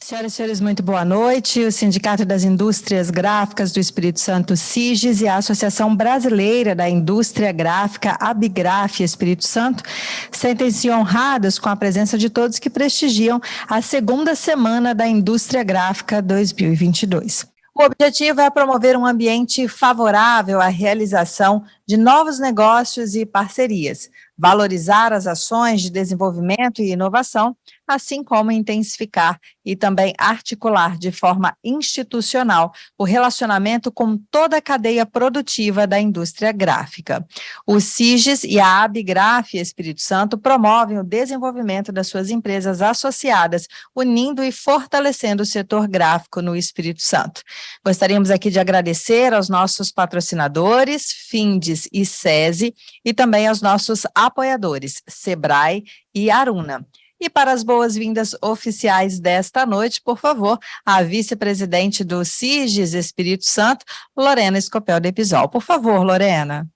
Senhoras e senhores, muito boa noite. O Sindicato das Indústrias Gráficas do Espírito Santo, SIGES, e a Associação Brasileira da Indústria Gráfica, ABGRAF Espírito Santo, sentem-se honrados com a presença de todos que prestigiam a segunda semana da Indústria Gráfica 2022. O objetivo é promover um ambiente favorável à realização de novos negócios e parcerias, valorizar as ações de desenvolvimento e inovação, assim como intensificar e também articular de forma institucional o relacionamento com toda a cadeia produtiva da indústria gráfica. O SIGES e a ABGRAF Espírito Santo promovem o desenvolvimento das suas empresas associadas, unindo e fortalecendo o setor gráfico no Espírito Santo. Gostaríamos aqui de agradecer aos nossos patrocinadores, Findes e SESI, e também aos nossos apoiadores, Sebrae e Aruna. E para as boas-vindas oficiais desta noite, por favor, a vice-presidente do SIGES Espírito Santo, Lorena Scopel de Episol. Por favor, Lorena.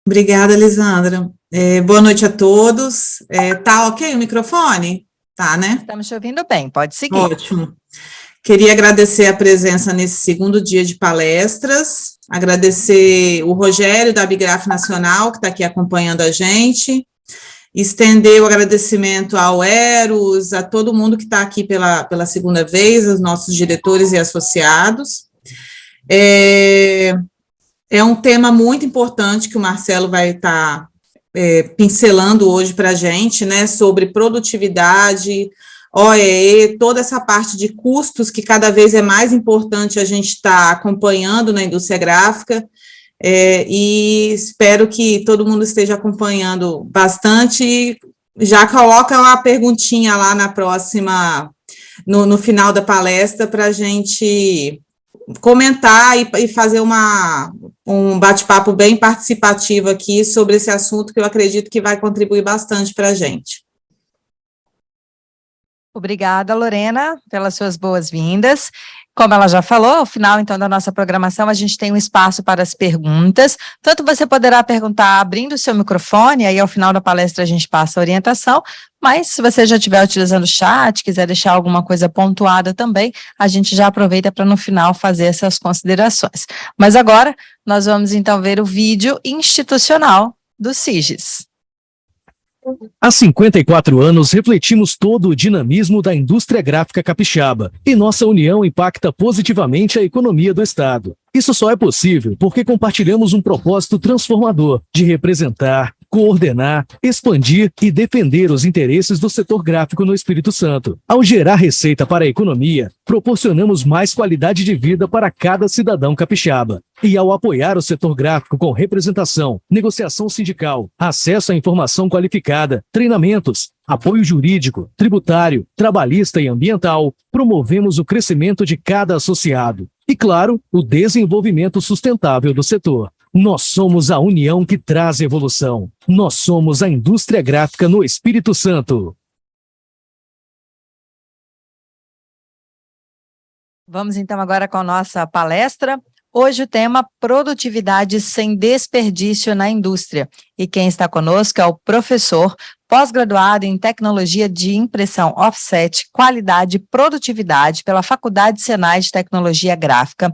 Obrigada, Lisandra. Boa noite a todos. Tá ok o microfone? Tá, né? Estamos te ouvindo bem, pode seguir. Ótimo. Queria agradecer a presença nesse segundo dia de palestras, agradecer o Rogério da ABGRAF Nacional, que está aqui acompanhando a gente, estender o agradecimento ao Eros, a todo mundo que está aqui pela segunda vez, os nossos diretores e associados. É um tema muito importante que o Marcelo vai estar pincelando hoje para a gente, né, sobre produtividade, OEE, toda essa parte de custos que cada vez é mais importante a gente estar acompanhando na indústria gráfica, e espero que todo mundo esteja acompanhando bastante. Já coloca uma perguntinha lá na próxima, no final da palestra, para a gente comentar e fazer um bate-papo bem participativo aqui sobre esse assunto, que eu acredito que vai contribuir bastante para a gente. Obrigada, Lorena, pelas suas boas-vindas. Como ela já falou, ao final, então, da nossa programação, a gente tem um espaço para as perguntas. Tanto você poderá perguntar abrindo o seu microfone, aí ao final da palestra a gente passa a orientação, mas se você já estiver utilizando o chat, quiser deixar alguma coisa pontuada também, a gente já aproveita para no final fazer essas considerações. Mas agora, nós vamos então ver o vídeo institucional do SIGES. Há 54 anos, refletimos todo o dinamismo da indústria gráfica capixaba, e nossa união impacta positivamente a economia do Estado. Isso só é possível porque compartilhamos um propósito transformador de representar, coordenar, expandir e defender os interesses do setor gráfico no Espírito Santo. Ao gerar receita para a economia, proporcionamos mais qualidade de vida para cada cidadão capixaba. E ao apoiar o setor gráfico com representação, negociação sindical, acesso à informação qualificada, treinamentos, apoio jurídico, tributário, trabalhista e ambiental, promovemos o crescimento de cada associado. E, claro, o desenvolvimento sustentável do setor. Nós somos a união que traz evolução. Nós somos a indústria gráfica no Espírito Santo. Vamos então agora com a nossa palestra. Hoje o tema Produtividade sem desperdício na indústria. E quem está conosco é o professor pós-graduado em Tecnologia de Impressão Offset, Qualidade e Produtividade pela Faculdade Senai de Tecnologia Gráfica,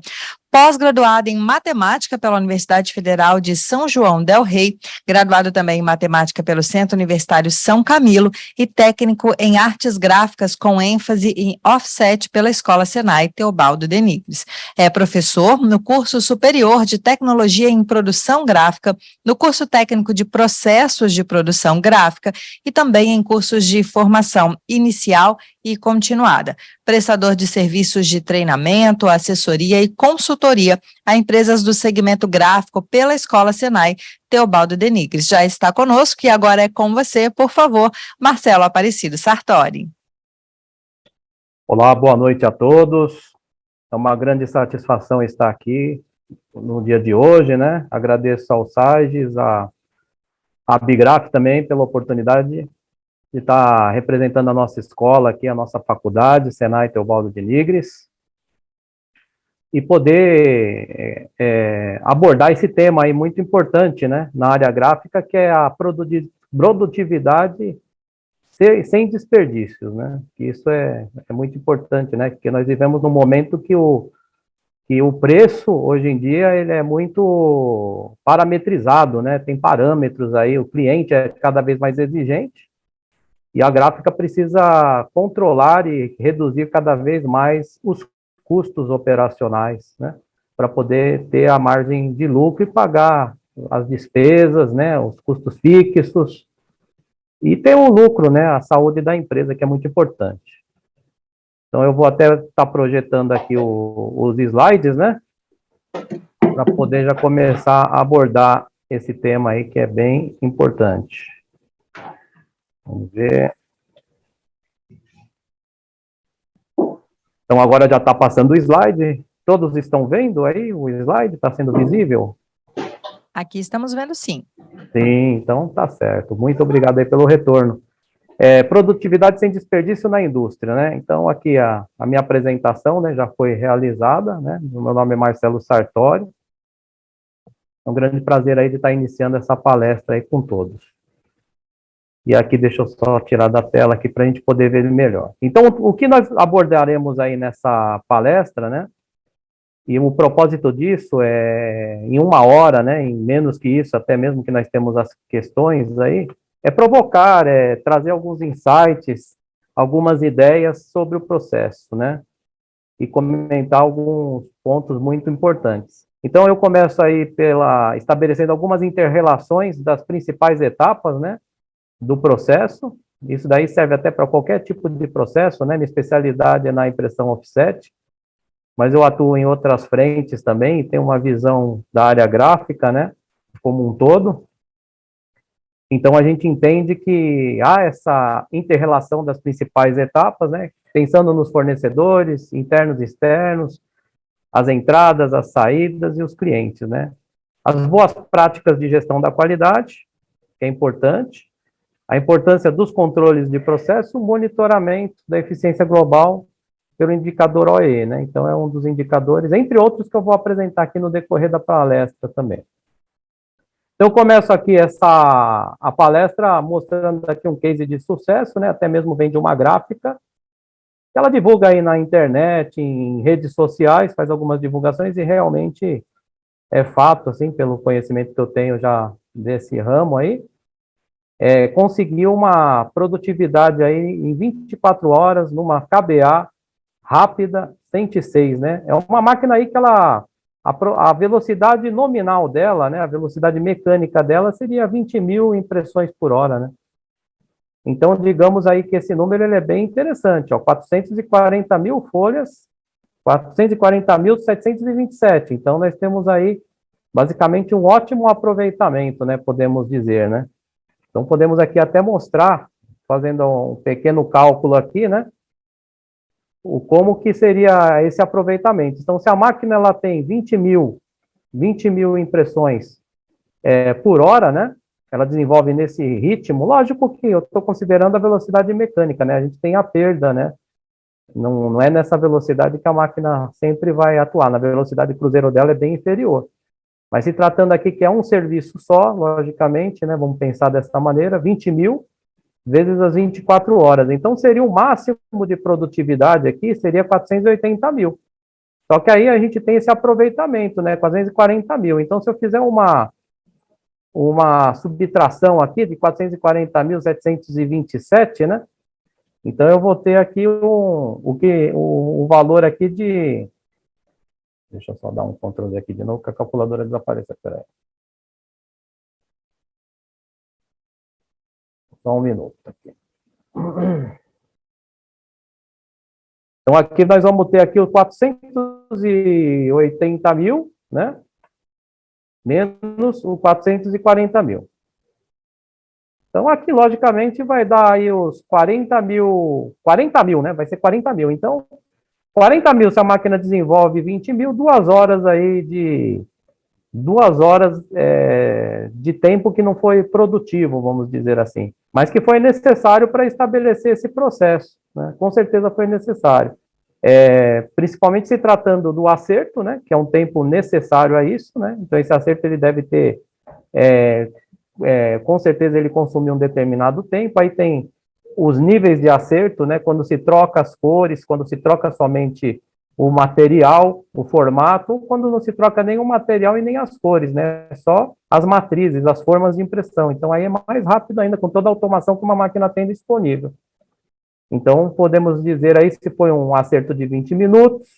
pós-graduado em Matemática pela Universidade Federal de São João del Rei, graduado também em Matemática pelo Centro Universitário São Camilo e técnico em Artes Gráficas com ênfase em Offset pela Escola Senai Teobaldo de Nigres. É professor no curso superior de Tecnologia em Produção Gráfica, no curso técnico de Processos de Produção Gráfica e também em cursos de formação inicial e continuada. Prestador de serviços de treinamento, assessoria e consultoria a empresas do segmento gráfico pela Escola Senai Teobaldo de Nigres. Já está conosco e agora é com você, por favor, Marcelo Aparecido Sartori. Olá, boa noite a todos. É uma grande satisfação estar aqui no dia de hoje, né? Agradeço ao SIGES, a ABGRAF também pela oportunidade de estar representando a nossa escola aqui, a nossa faculdade, Senai Teobaldo de Nigres, e poder abordar esse tema aí muito importante, né, na área gráfica, que é a produtividade sem desperdícios, né? Isso é muito importante, né? Porque nós vivemos num momento que o preço, hoje em dia, ele é muito parametrizado, né? Tem parâmetros aí, o cliente é cada vez mais exigente, e a gráfica precisa controlar e reduzir cada vez mais os custos operacionais, né? Para poder ter a margem de lucro e pagar as despesas, né? Os custos fixos, e ter o lucro, né? A saúde da empresa, que é muito importante. Então, eu vou até estar projetando aqui os slides, né? Para poder já começar a abordar esse tema aí, que é bem importante. Vamos ver. Então, agora já está passando o slide. Todos estão vendo aí o slide? Está sendo visível? Aqui estamos vendo sim. Sim, então tá certo. Muito obrigado aí pelo retorno. Produtividade sem desperdício na indústria, né? Então, aqui a minha apresentação, né, já foi realizada, né? O meu nome é Marcelo Sartori. É um grande prazer aí de estar iniciando essa palestra aí com todos. E aqui, deixa eu só tirar da tela aqui para a gente poder ver melhor. Então, o que nós abordaremos aí nessa palestra, né? E o propósito disso é, em 1 hora, né, em menos que isso, até mesmo que nós temos as questões aí, é provocar, trazer alguns insights, algumas ideias sobre o processo, né, e comentar alguns pontos muito importantes. Então, eu começo aí estabelecendo algumas inter-relações das principais etapas, né, do processo. Isso daí serve até para qualquer tipo de processo, né, minha especialidade é na impressão offset, mas eu atuo em outras frentes também, e tenho uma visão da área gráfica, né, como um todo. Então, a gente entende que há essa inter-relação das principais etapas, né, pensando nos fornecedores, internos e externos, as entradas, as saídas e os clientes, né. As boas práticas de gestão da qualidade, que é importante, a importância dos controles de processo, o monitoramento da eficiência global pelo indicador OE, né, então é um dos indicadores, entre outros que eu vou apresentar aqui no decorrer da palestra também. Então, eu começo aqui a palestra mostrando aqui um case de sucesso, né, até mesmo vem de uma gráfica, que ela divulga aí na internet, em redes sociais, faz algumas divulgações, e realmente é fato, assim, pelo conhecimento que eu tenho já desse ramo aí, conseguiu uma produtividade aí em 24 horas, numa KBA rápida, 106, né, é uma máquina aí que a velocidade nominal dela, né, a velocidade mecânica dela seria 20.000 impressões por hora, né? Então, digamos aí que esse número ele é bem interessante, ó, 440.000 folhas, 440.727. Então, nós temos aí, basicamente, um ótimo aproveitamento, né, podemos dizer, né? Então, podemos aqui até mostrar, fazendo um pequeno cálculo aqui, né, como que seria esse aproveitamento. Então, se a máquina ela tem 20.000 impressões por hora, né? Ela desenvolve nesse ritmo, lógico que eu estou considerando a velocidade mecânica, né? A gente tem a perda, né? Não é nessa velocidade que a máquina sempre vai atuar, na velocidade cruzeiro dela é bem inferior. Mas se tratando aqui que é um serviço só, logicamente, né? Vamos pensar dessa maneira, 20.000 vezes as 24 horas. Então, seria o máximo de produtividade aqui, seria 480.000. Só que aí a gente tem esse aproveitamento, né, 440.000. Então, se eu fizer uma subtração aqui de 440.727, né, então eu vou ter aqui o valor aqui de... Deixa eu só dar um controle aqui de novo, que a calculadora desapareceu, peraí. Só um minuto aqui. Então, aqui nós vamos ter aqui os 480.000, né? Menos os 440.000. Então, aqui, logicamente, vai dar aí os 40.000, né? Vai ser 40.000. Então, 40.000, se a máquina desenvolve 20.000, 2 horas aí de... 2 horas de tempo que não foi produtivo, vamos dizer assim, mas que foi necessário para estabelecer esse processo, né? Com certeza foi necessário, principalmente se tratando do acerto, né, que é um tempo necessário a isso, né, então esse acerto ele deve ter, com certeza ele consumiu um determinado tempo, aí tem os níveis de acerto, né, quando se troca as cores, quando se troca somente o material, o formato, ou quando não se troca nem o material e nem as cores, né, só as matrizes, as formas de impressão. Então, aí é mais rápido ainda, com toda a automação que uma máquina tem disponível. Então, podemos dizer aí se foi um acerto de 20 minutos,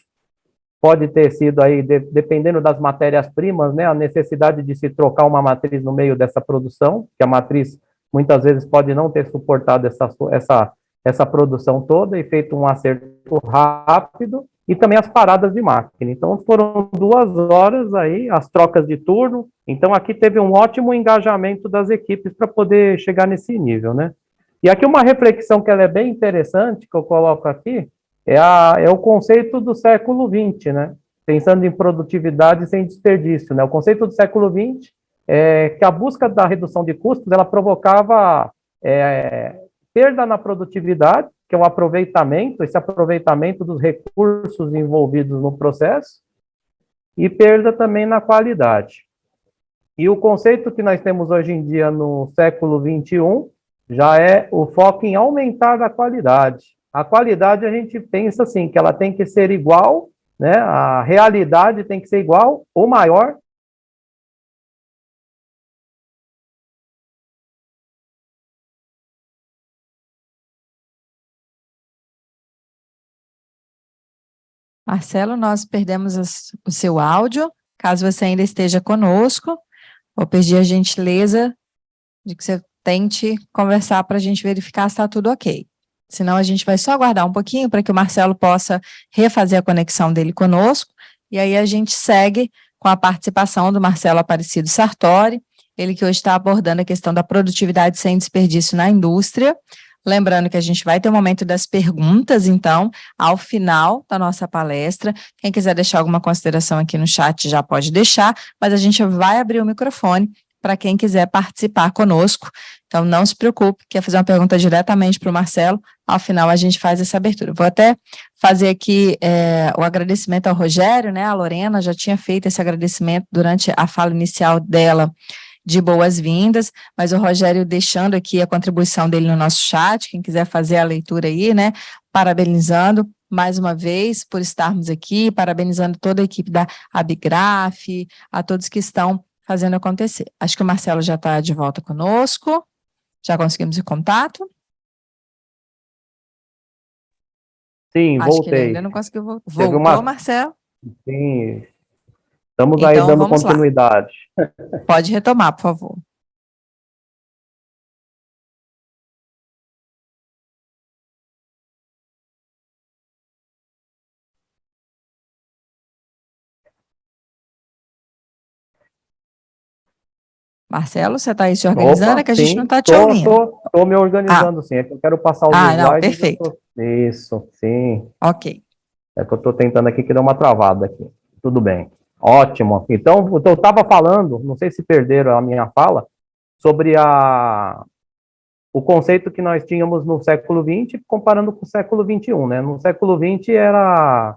pode ter sido aí, dependendo das matérias-primas, né, a necessidade de se trocar uma matriz no meio dessa produção, que a matriz muitas vezes pode não ter suportado essa produção toda e feito um acerto rápido, e também as paradas de máquina. Então, foram 2 horas aí, as trocas de turno. Então, aqui teve um ótimo engajamento das equipes para poder chegar nesse nível, né? E aqui uma reflexão que ela é bem interessante, que eu coloco aqui, é o conceito do século XX, né? Pensando em produtividade sem desperdício, né? O conceito do século XX é que a busca da redução de custos, ela provocava perda na produtividade, que é o aproveitamento, esse aproveitamento dos recursos envolvidos no processo, e perda também na qualidade. E o conceito que nós temos hoje em dia no século XXI já é o foco em aumentar a qualidade. A qualidade a gente pensa assim, que ela tem que ser igual, né? A realidade tem que ser igual ou maior. Marcelo, nós perdemos o seu áudio. Caso você ainda esteja conosco, vou pedir a gentileza de que você tente conversar para a gente verificar se está tudo ok. Senão, a gente vai só aguardar um pouquinho para que o Marcelo possa refazer a conexão dele conosco, e aí a gente segue com a participação do Marcelo Aparecido Sartori, ele que hoje está abordando a questão da produtividade sem desperdício na indústria. Lembrando que a gente vai ter o momento das perguntas, então, ao final da nossa palestra. Quem quiser deixar alguma consideração aqui no chat já pode deixar, mas a gente vai abrir o microfone para quem quiser participar conosco. Então, não se preocupe, quer fazer uma pergunta diretamente para o Marcelo, ao final a gente faz essa abertura. Vou até fazer aqui o agradecimento ao Rogério, né? A Lorena já tinha feito esse agradecimento durante a fala inicial dela, de boas-vindas, mas o Rogério deixando aqui a contribuição dele no nosso chat, quem quiser fazer a leitura aí, né, parabenizando mais uma vez por estarmos aqui, parabenizando toda a equipe da Abigraf, a todos que estão fazendo acontecer. Acho que o Marcelo já está de volta conosco, já conseguimos o contato? Sim, Acho voltei. que ele ainda não conseguiu voltar. Voltou, Marcelo? Sim, estamos então, aí dando vamos continuidade. Lá. Pode retomar, por favor. Marcelo, você está aí se organizando? Opa, É que a sim, gente não está te ouvindo. Estou me organizando, sim. É que eu quero passar os slides. Não, perfeito. Isso, sim. Ok. É que eu estou tentando aqui que deu uma travada aqui. Tudo bem. Ótimo. Então, eu estava falando, não sei se perderam a minha fala, sobre o conceito que nós tínhamos no século XX, comparando com o século XXI, né? No século XX era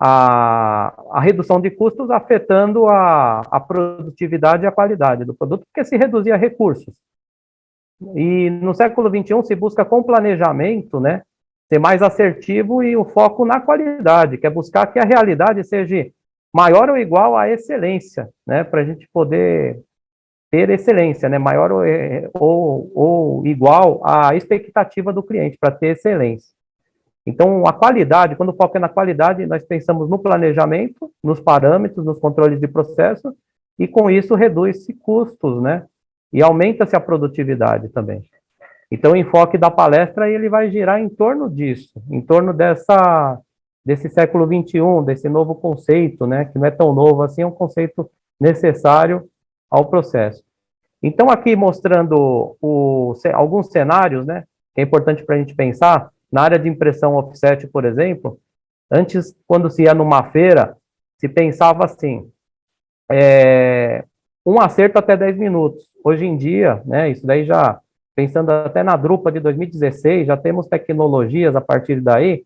a redução de custos afetando a produtividade e a qualidade do produto, porque se reduzia recursos. E no século XXI se busca com planejamento, né, ser mais assertivo e o foco na qualidade, que é buscar que a realidade seja maior ou igual à excelência, né, para a gente poder ter excelência, né, maior ou igual à expectativa do cliente, para ter excelência. Então, a qualidade, quando o foco é na qualidade, nós pensamos no planejamento, nos parâmetros, nos controles de processo, e com isso reduz-se custos, né? E aumenta-se a produtividade também. Então, o enfoque da palestra, ele vai girar em torno disso, em torno desse século XXI, desse novo conceito, né? Que não é tão novo assim, é um conceito necessário ao processo. Então, aqui mostrando alguns cenários, né? Que é importante para a gente pensar. Na área de impressão offset, por exemplo, antes, quando se ia numa feira, se pensava assim, um acerto até 10 minutos. Hoje em dia, né, isso daí já, pensando até na Drupa de 2016, já temos tecnologias a partir daí,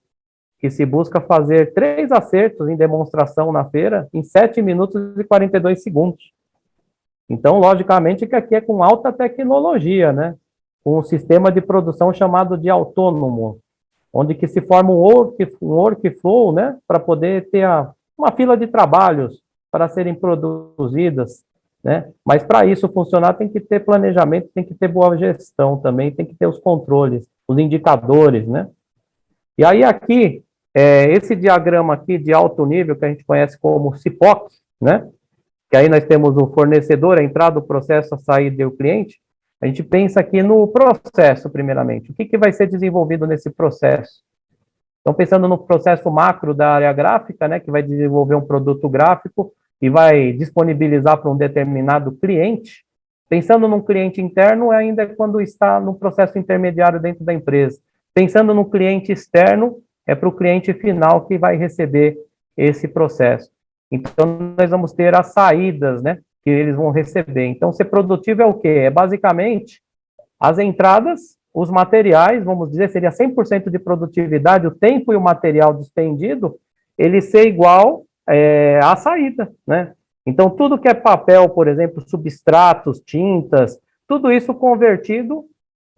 que se busca fazer 3 acertos em demonstração na feira em 7 minutos e 42 segundos. Então, logicamente, que aqui é com alta tecnologia, né? um sistema de produção chamado de autônomo, onde que se forma um workflow, né, para poder ter uma fila de trabalhos para serem produzidas, né? Mas para isso funcionar tem que ter planejamento, tem que ter boa gestão também, tem que ter os controles, os indicadores, né? E aí aqui, esse diagrama aqui de alto nível, que a gente conhece como CIPOC, né? Que aí nós temos o fornecedor, a entrada, o processo, a saída e o cliente. A gente pensa aqui no processo, primeiramente. O que vai ser desenvolvido nesse processo? Então, pensando no processo macro da área gráfica, né, que vai desenvolver um produto gráfico e vai disponibilizar para um determinado cliente. Pensando num cliente interno, ainda é quando está no processo intermediário dentro da empresa. Pensando no cliente externo, é para o cliente final que vai receber esse processo. Então, nós vamos ter as saídas, né, que eles vão receber. Então, ser produtivo é o quê? É basicamente as entradas, os materiais, vamos dizer, seria 100% de produtividade, o tempo e o material despendido, ele ser igual à saída, né? Então, tudo que é papel, por exemplo, substratos, tintas, tudo isso convertido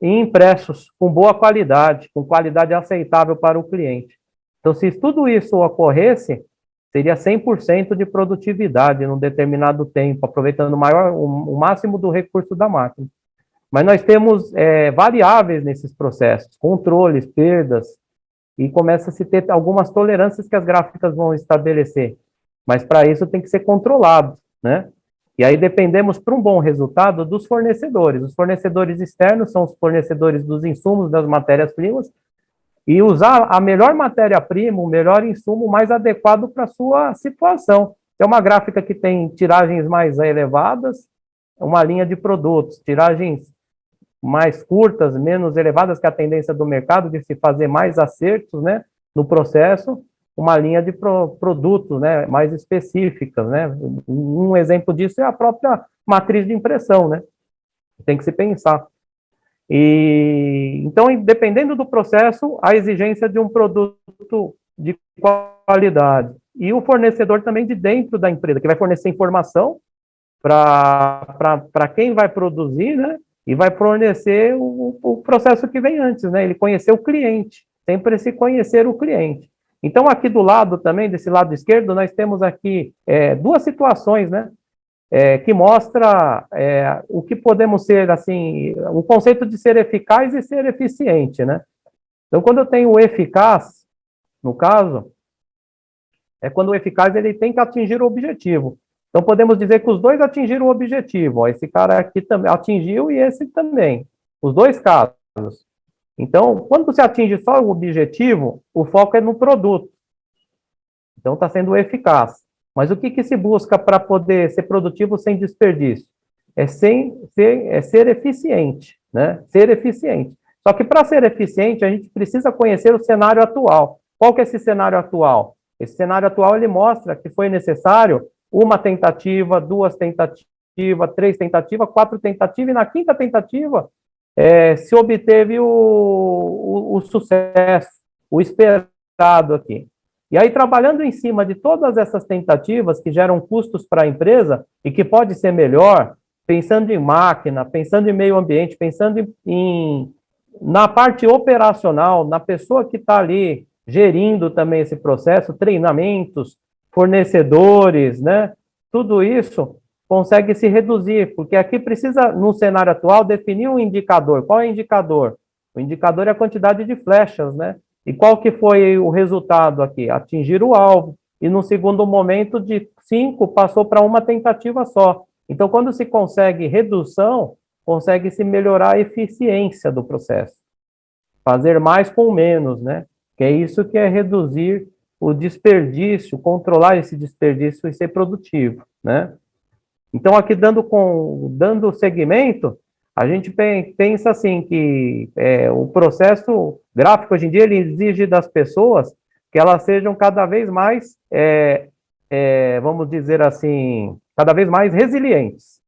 em impressos com boa qualidade, com qualidade aceitável para o cliente. Então, se tudo isso ocorresse, seria 100% de produtividade num determinado tempo, aproveitando o máximo do recurso da máquina. Mas nós temos variáveis nesses processos, controles, perdas, e começa a se ter algumas tolerâncias que as gráficas vão estabelecer. Mas para isso tem que ser controlado, né? E aí dependemos, para um bom resultado, dos fornecedores. Os fornecedores externos são os fornecedores dos insumos, das matérias-primas, e usar a melhor matéria-prima, o melhor insumo mais adequado para a sua situação. É uma gráfica que tem tiragens mais elevadas, uma linha de produtos, tiragens mais curtas, menos elevadas, que é a tendência do mercado de se fazer mais acertos, né, no processo, uma linha de produtos, né, mais específicas, né. Um exemplo disso é a própria matriz de impressão, né, tem que se pensar. E então, dependendo do processo, a exigência de um produto de qualidade. E o fornecedor também de dentro da empresa, que vai fornecer informação para quem vai produzir, né? E vai fornecer o processo que vem antes, né? Ele conhecer o cliente, sempre se conhecer o cliente. Então, aqui do lado também, desse lado esquerdo, nós temos aqui duas situações, né? Que mostra o que podemos ser, assim, o conceito de ser eficaz e ser eficiente, né? Então, quando eu tenho o eficaz, no caso, é quando o eficaz ele tem que atingir o objetivo. Então, podemos dizer que os dois atingiram o objetivo. Ó, esse cara aqui também atingiu e esse também. Os dois casos. Então, quando você atinge só o objetivo, o foco é no produto. Então, está sendo eficaz. Mas o que se busca para poder ser produtivo sem desperdício? É ser eficiente, né? Ser eficiente. Só que para ser eficiente, a gente precisa conhecer o cenário atual. Qual que é esse cenário atual? Esse cenário atual, ele mostra que foi necessário uma tentativa, duas tentativas, três tentativas, quatro tentativas, e na quinta tentativa se obteve o sucesso, o esperado aqui. E aí, trabalhando em cima de todas essas tentativas que geram custos para a empresa e que pode ser melhor, pensando em máquina, pensando em meio ambiente, pensando na parte operacional, na pessoa que está ali gerindo também esse processo, treinamentos, fornecedores, né? Tudo isso consegue se reduzir, porque aqui precisa, no cenário atual, definir um indicador. Qual é o indicador? O indicador é a quantidade de flechas, né? E qual que foi o resultado aqui? Atingir o alvo. E no segundo momento, de 5, passou para uma tentativa só. Então, quando se consegue redução, consegue-se melhorar a eficiência do processo. Fazer mais com menos, né? Que é isso que é reduzir o desperdício, controlar esse desperdício e ser produtivo, né? Então, aqui dando segmento, a gente pensa assim que o processo gráfico hoje em dia ele exige das pessoas que elas sejam cada vez mais, vamos dizer assim, cada vez mais resilientes.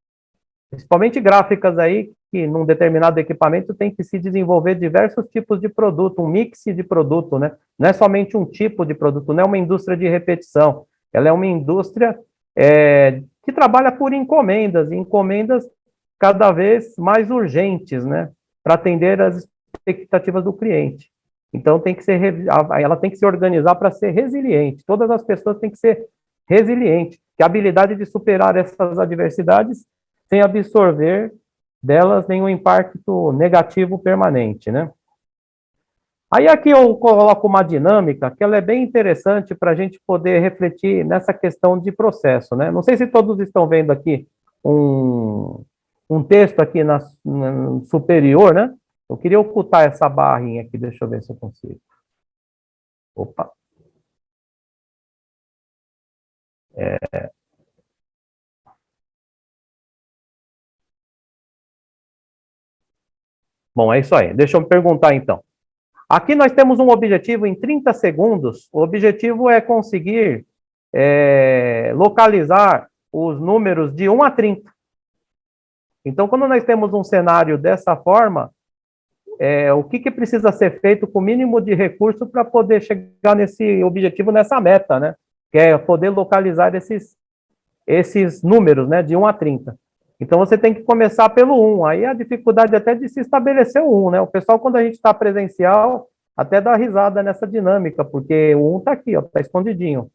Principalmente gráficas aí, que num determinado equipamento tem que se desenvolver diversos tipos de produto, um mix de produto, né? Não é somente um tipo de produto, não é uma indústria de repetição, ela é uma indústria que trabalha por encomendas, e encomendas cada vez mais urgentes, né? para atender as expectativas do cliente. Então, ela tem que se organizar para ser resiliente. Todas as pessoas têm que ser resilientes, que a habilidade de superar essas adversidades sem absorver delas nenhum impacto negativo permanente, né? Aí aqui eu coloco uma dinâmica que ela é bem interessante para a gente poder refletir nessa questão de processo, né? Não sei se todos estão vendo aqui um texto aqui na superior, né? Eu queria ocultar essa barrinha aqui, deixa eu ver se eu consigo. Opa. Bom, é isso aí. Deixa eu me perguntar, então. Aqui nós temos um objetivo em 30 segundos. O objetivo é conseguir localizar os números de 1 a 30. Então, quando nós temos um cenário dessa forma, o que precisa ser feito com o mínimo de recurso para poder chegar nesse objetivo, nessa meta, né? Que é poder localizar esses números, né, de 1 a 30. Então, você tem que começar pelo 1. Aí a dificuldade até de se estabelecer o 1, né? O pessoal, quando a gente está presencial, até dá risada nessa dinâmica, porque o 1 está aqui, ó, está escondidinho.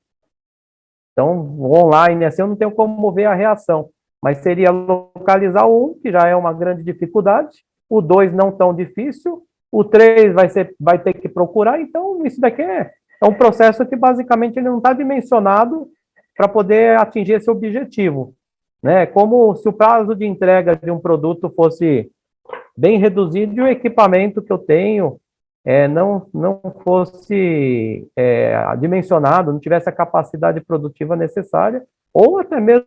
Então, online, assim, eu não tenho como ver a reação. Mas seria localizar o 1, que já é uma grande dificuldade, o 2 não tão difícil, o 3 vai ter que procurar, então isso daqui é um processo que basicamente ele não está dimensionado para poder atingir esse objetivo, né? Como se o prazo de entrega de um produto fosse bem reduzido e o equipamento que eu tenho não fosse dimensionado, não tivesse a capacidade produtiva necessária, ou até mesmo...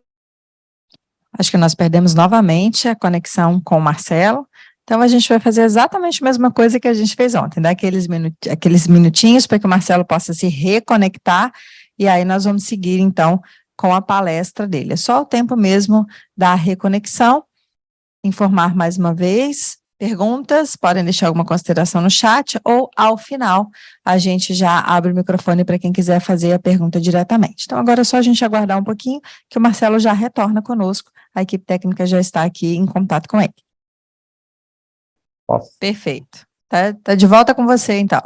Acho que nós perdemos novamente a conexão com o Marcelo. Então, a gente vai fazer exatamente a mesma coisa que a gente fez ontem, dar aqueles minutinhos para que o Marcelo possa se reconectar, e aí nós vamos seguir, então, com a palestra dele. É só o tempo mesmo da reconexão. Informar mais uma vez, perguntas, podem deixar alguma consideração no chat, ou, ao final, a gente já abre o microfone para quem quiser fazer a pergunta diretamente. Então, agora é só a gente aguardar um pouquinho, que o Marcelo já retorna conosco, a equipe técnica já está aqui em contato com ele. Nossa. Perfeito. Tá de volta com você, então.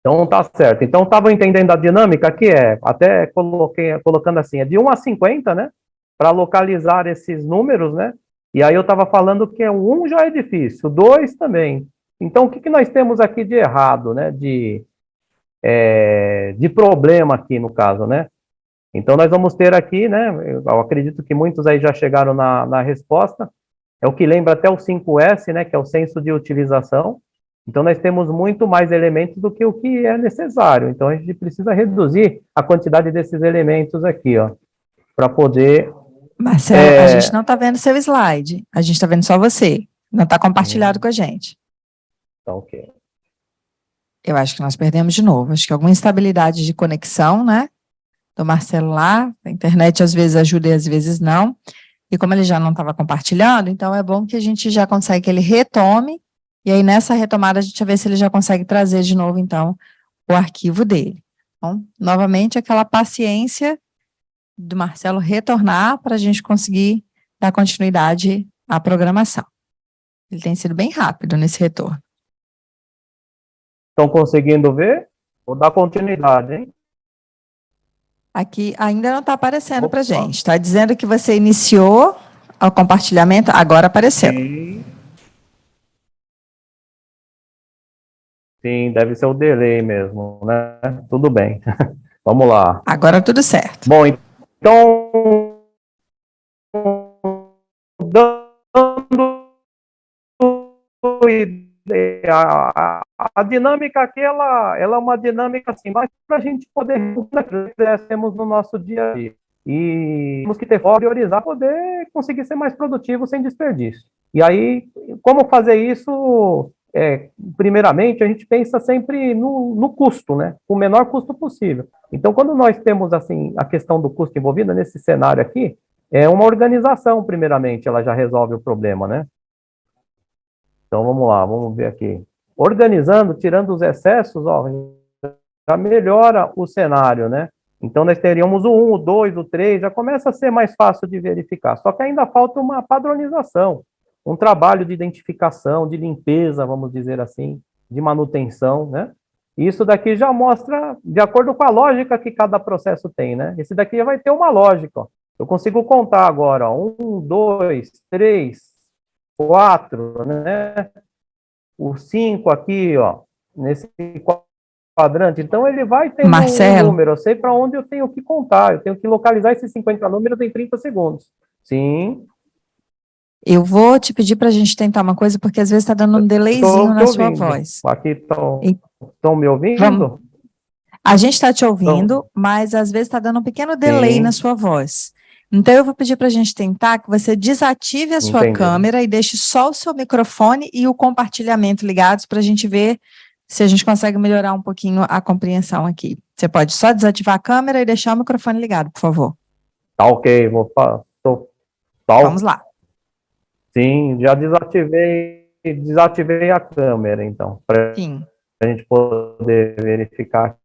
Então, tá certo. Então, estava entendendo a dinâmica, que até colocando assim, de 1 a 50, né, para localizar esses números, né, e aí eu estava falando que o 1 já é difícil, o 2 também. Então, o que nós temos aqui de errado, né, de problema aqui, no caso, né? Então, nós vamos ter aqui, né, eu acredito que muitos aí já chegaram na resposta, é o que lembra até o 5S, né, que é o senso de utilização. Então, nós temos muito mais elementos do que o que é necessário. Então, a gente precisa reduzir a quantidade desses elementos aqui, ó, para poder... Marcelo, a gente não está vendo seu slide, a gente está vendo só você, não está compartilhado com a gente. Então, ok. Eu acho que nós perdemos de novo, acho que alguma instabilidade de conexão, né, do Marcelo lá, a internet às vezes ajuda e às vezes não, e como ele já não estava compartilhando, então é bom que a gente já consegue que ele retome, e aí nessa retomada a gente vai ver se ele já consegue trazer de novo, então, o arquivo dele. Então, novamente, aquela paciência do Marcelo retornar para a gente conseguir dar continuidade à programação. Ele tem sido bem rápido nesse retorno. Estão conseguindo ver? Vou dar continuidade, hein? Aqui ainda não está aparecendo para a gente. Está dizendo que você iniciou o compartilhamento, agora apareceu. Sim, deve ser o delay mesmo, né? Tudo bem. Vamos lá. Agora tudo certo. Bom, então, dando a dinâmica aqui, ela é uma dinâmica assim, mas para a gente poder temos no nosso dia a dia. E temos que ter foco, priorizar, poder conseguir ser mais produtivo sem desperdício. E aí, como fazer isso? Primeiramente, a gente pensa sempre no custo, né? O menor custo possível. Então, quando nós temos assim a questão do custo envolvida nesse cenário aqui, uma organização, primeiramente, ela já resolve o problema, né? Então, vamos lá, vamos ver aqui. Organizando, tirando os excessos, ó, já melhora o cenário, né? Então, nós teríamos o 1, o 2, o 3, já começa a ser mais fácil de verificar. Só que ainda falta uma padronização. um trabalho de identificação, de limpeza, vamos dizer assim, de manutenção, né? Isso daqui já mostra, de acordo com a lógica que cada processo tem, né? Esse daqui já vai ter uma lógica, ó. Eu consigo contar agora, ó, 1, 2, 3, 4, né? O 5 aqui, ó, nesse quadrante. Então, ele vai tendo um Marcelo, número, eu sei para onde eu tenho que contar, eu tenho que localizar esses 50 números em 30 segundos. Sim, eu vou te pedir para a gente tentar uma coisa, porque às vezes está dando um delayzinho estou te na sua ouvindo. voz. Aqui E estão me vamos, ouvindo? a gente está te Então, ouvindo, mas às vezes está dando um pequeno delay na sim, sua voz. Então, eu vou pedir para a gente tentar que você desative a sua entendi. câmera e deixe só o seu microfone e o compartilhamento ligados para a gente ver se a gente consegue melhorar um pouquinho a compreensão aqui. Você pode só desativar a câmera e deixar o microfone ligado, por favor. Tá ok, Vamos lá. sim, já desativei a câmera, então, para Sim. a gente poder verificar.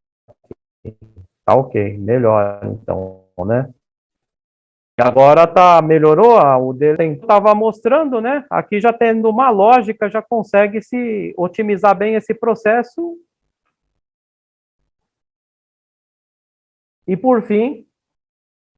Tá ok, melhor, então, né? Agora melhorou, o dele estava mostrando, né? Aqui já tendo uma lógica, já consegue se otimizar bem esse processo. E por fim,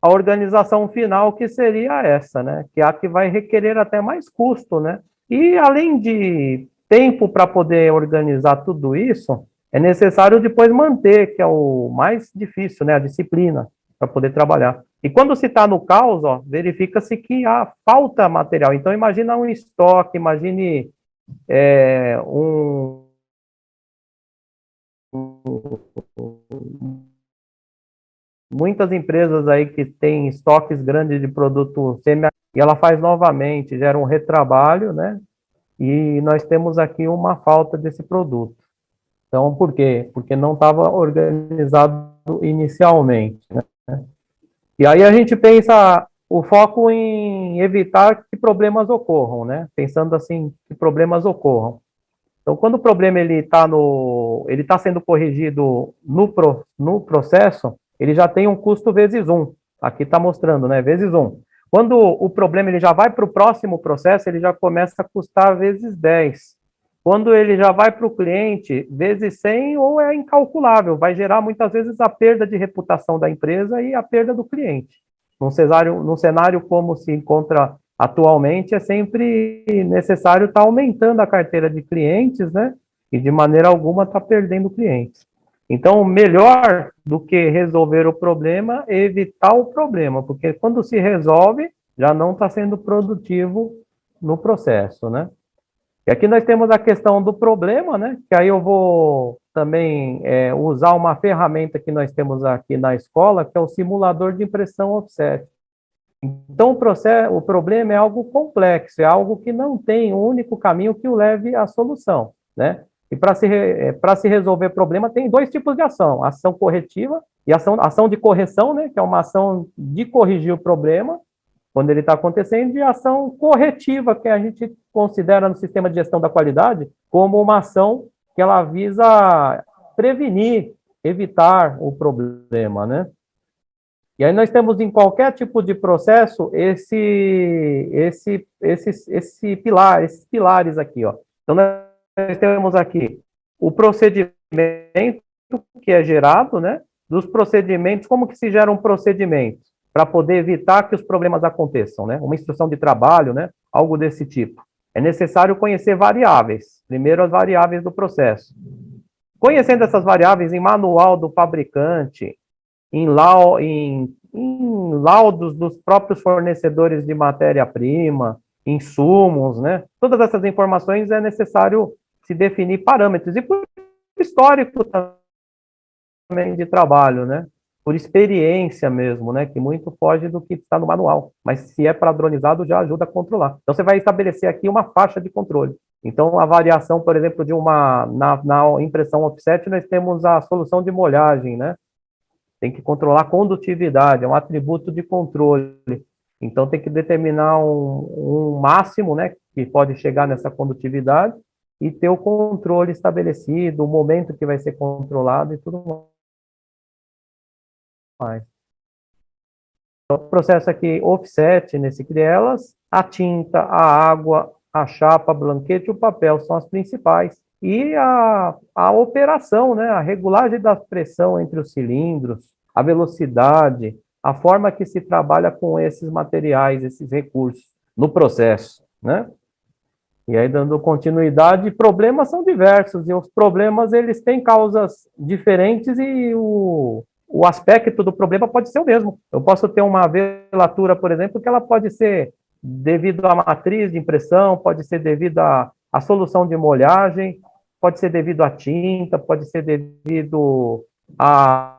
a organização final, que seria essa, né? Que é a que vai requerer até mais custo, né? E além de tempo para poder organizar tudo isso, é necessário depois manter, que é o mais difícil, né? A disciplina para poder trabalhar. E quando se está no caos, ó, verifica-se que há falta material. Então, imagina um estoque, imagine muitas empresas aí que têm estoques grandes de produto semi, e ela faz novamente, gera um retrabalho, né? E nós temos aqui uma falta desse produto. Então, por quê? Porque não estava organizado inicialmente, né? E aí a gente pensa o foco em evitar que problemas ocorram, né? Pensando assim, que problemas ocorram. Então, quando o problema ele tá sendo corrigido no processo, ele já tem um custo vezes um. Aqui está mostrando, né? Vezes um. Quando o problema ele já vai para o próximo processo, ele já começa a custar vezes 10. Quando ele já vai para o cliente, vezes 100 ou é incalculável, vai gerar muitas vezes a perda de reputação da empresa e a perda do cliente. Num cenário como se encontra atualmente, é sempre necessário estar aumentando a carteira de clientes, né? E de maneira alguma estar perdendo clientes. Então, melhor do que resolver o problema é evitar o problema, porque quando se resolve, já não está sendo produtivo no processo, né? E aqui nós temos a questão do problema, né? Que aí eu vou também usar uma ferramenta que nós temos aqui na escola, que é o simulador de impressão offset. Então, o problema é algo complexo, é algo que não tem um único caminho que o leve à solução, né? E para se resolver problema, tem dois tipos de ação: ação corretiva e ação de correção, né? Que é uma ação de corrigir o problema, quando ele está acontecendo, e ação corretiva, que a gente considera no sistema de gestão da qualidade como uma ação que ela visa prevenir, evitar o problema, né? E aí nós temos em qualquer tipo de processo esses pilares aqui, ó. Então nós temos aqui o procedimento que é gerado, né? Dos procedimentos, como que se gera um procedimento para poder evitar que os problemas aconteçam, né? Uma instrução de trabalho, né? Algo desse tipo. É necessário conhecer variáveis. Primeiro as variáveis do processo. Conhecendo essas variáveis em manual do fabricante, em laudos dos próprios fornecedores de matéria-prima, insumos, né? Todas essas informações é necessário se definir parâmetros, e por histórico também de trabalho, né? Por experiência mesmo, né? Que muito foge do que está no manual, mas se é padronizado já ajuda a controlar. Então você vai estabelecer aqui uma faixa de controle. Então a variação, por exemplo, na impressão offset, nós temos a solução de molhagem, né? Tem que controlar a condutividade, é um atributo de controle. Então, tem que determinar um máximo, né, que pode chegar nessa condutividade e ter o controle estabelecido, o momento que vai ser controlado e tudo mais. Então, o processo aqui, offset, nesse CRIELAS, a tinta, a água, a chapa, a blanquete e o papel são as principais. E a operação, né, a regulagem da pressão entre os cilindros, a velocidade, a forma que se trabalha com esses materiais, esses recursos no processo, né? E aí, dando continuidade, problemas são diversos, e os problemas, eles têm causas diferentes, e o aspecto do problema pode ser o mesmo. Eu posso ter uma velatura, por exemplo, que ela pode ser devido à matriz de impressão, pode ser devido à solução de molhagem, pode ser devido à tinta, pode ser devido à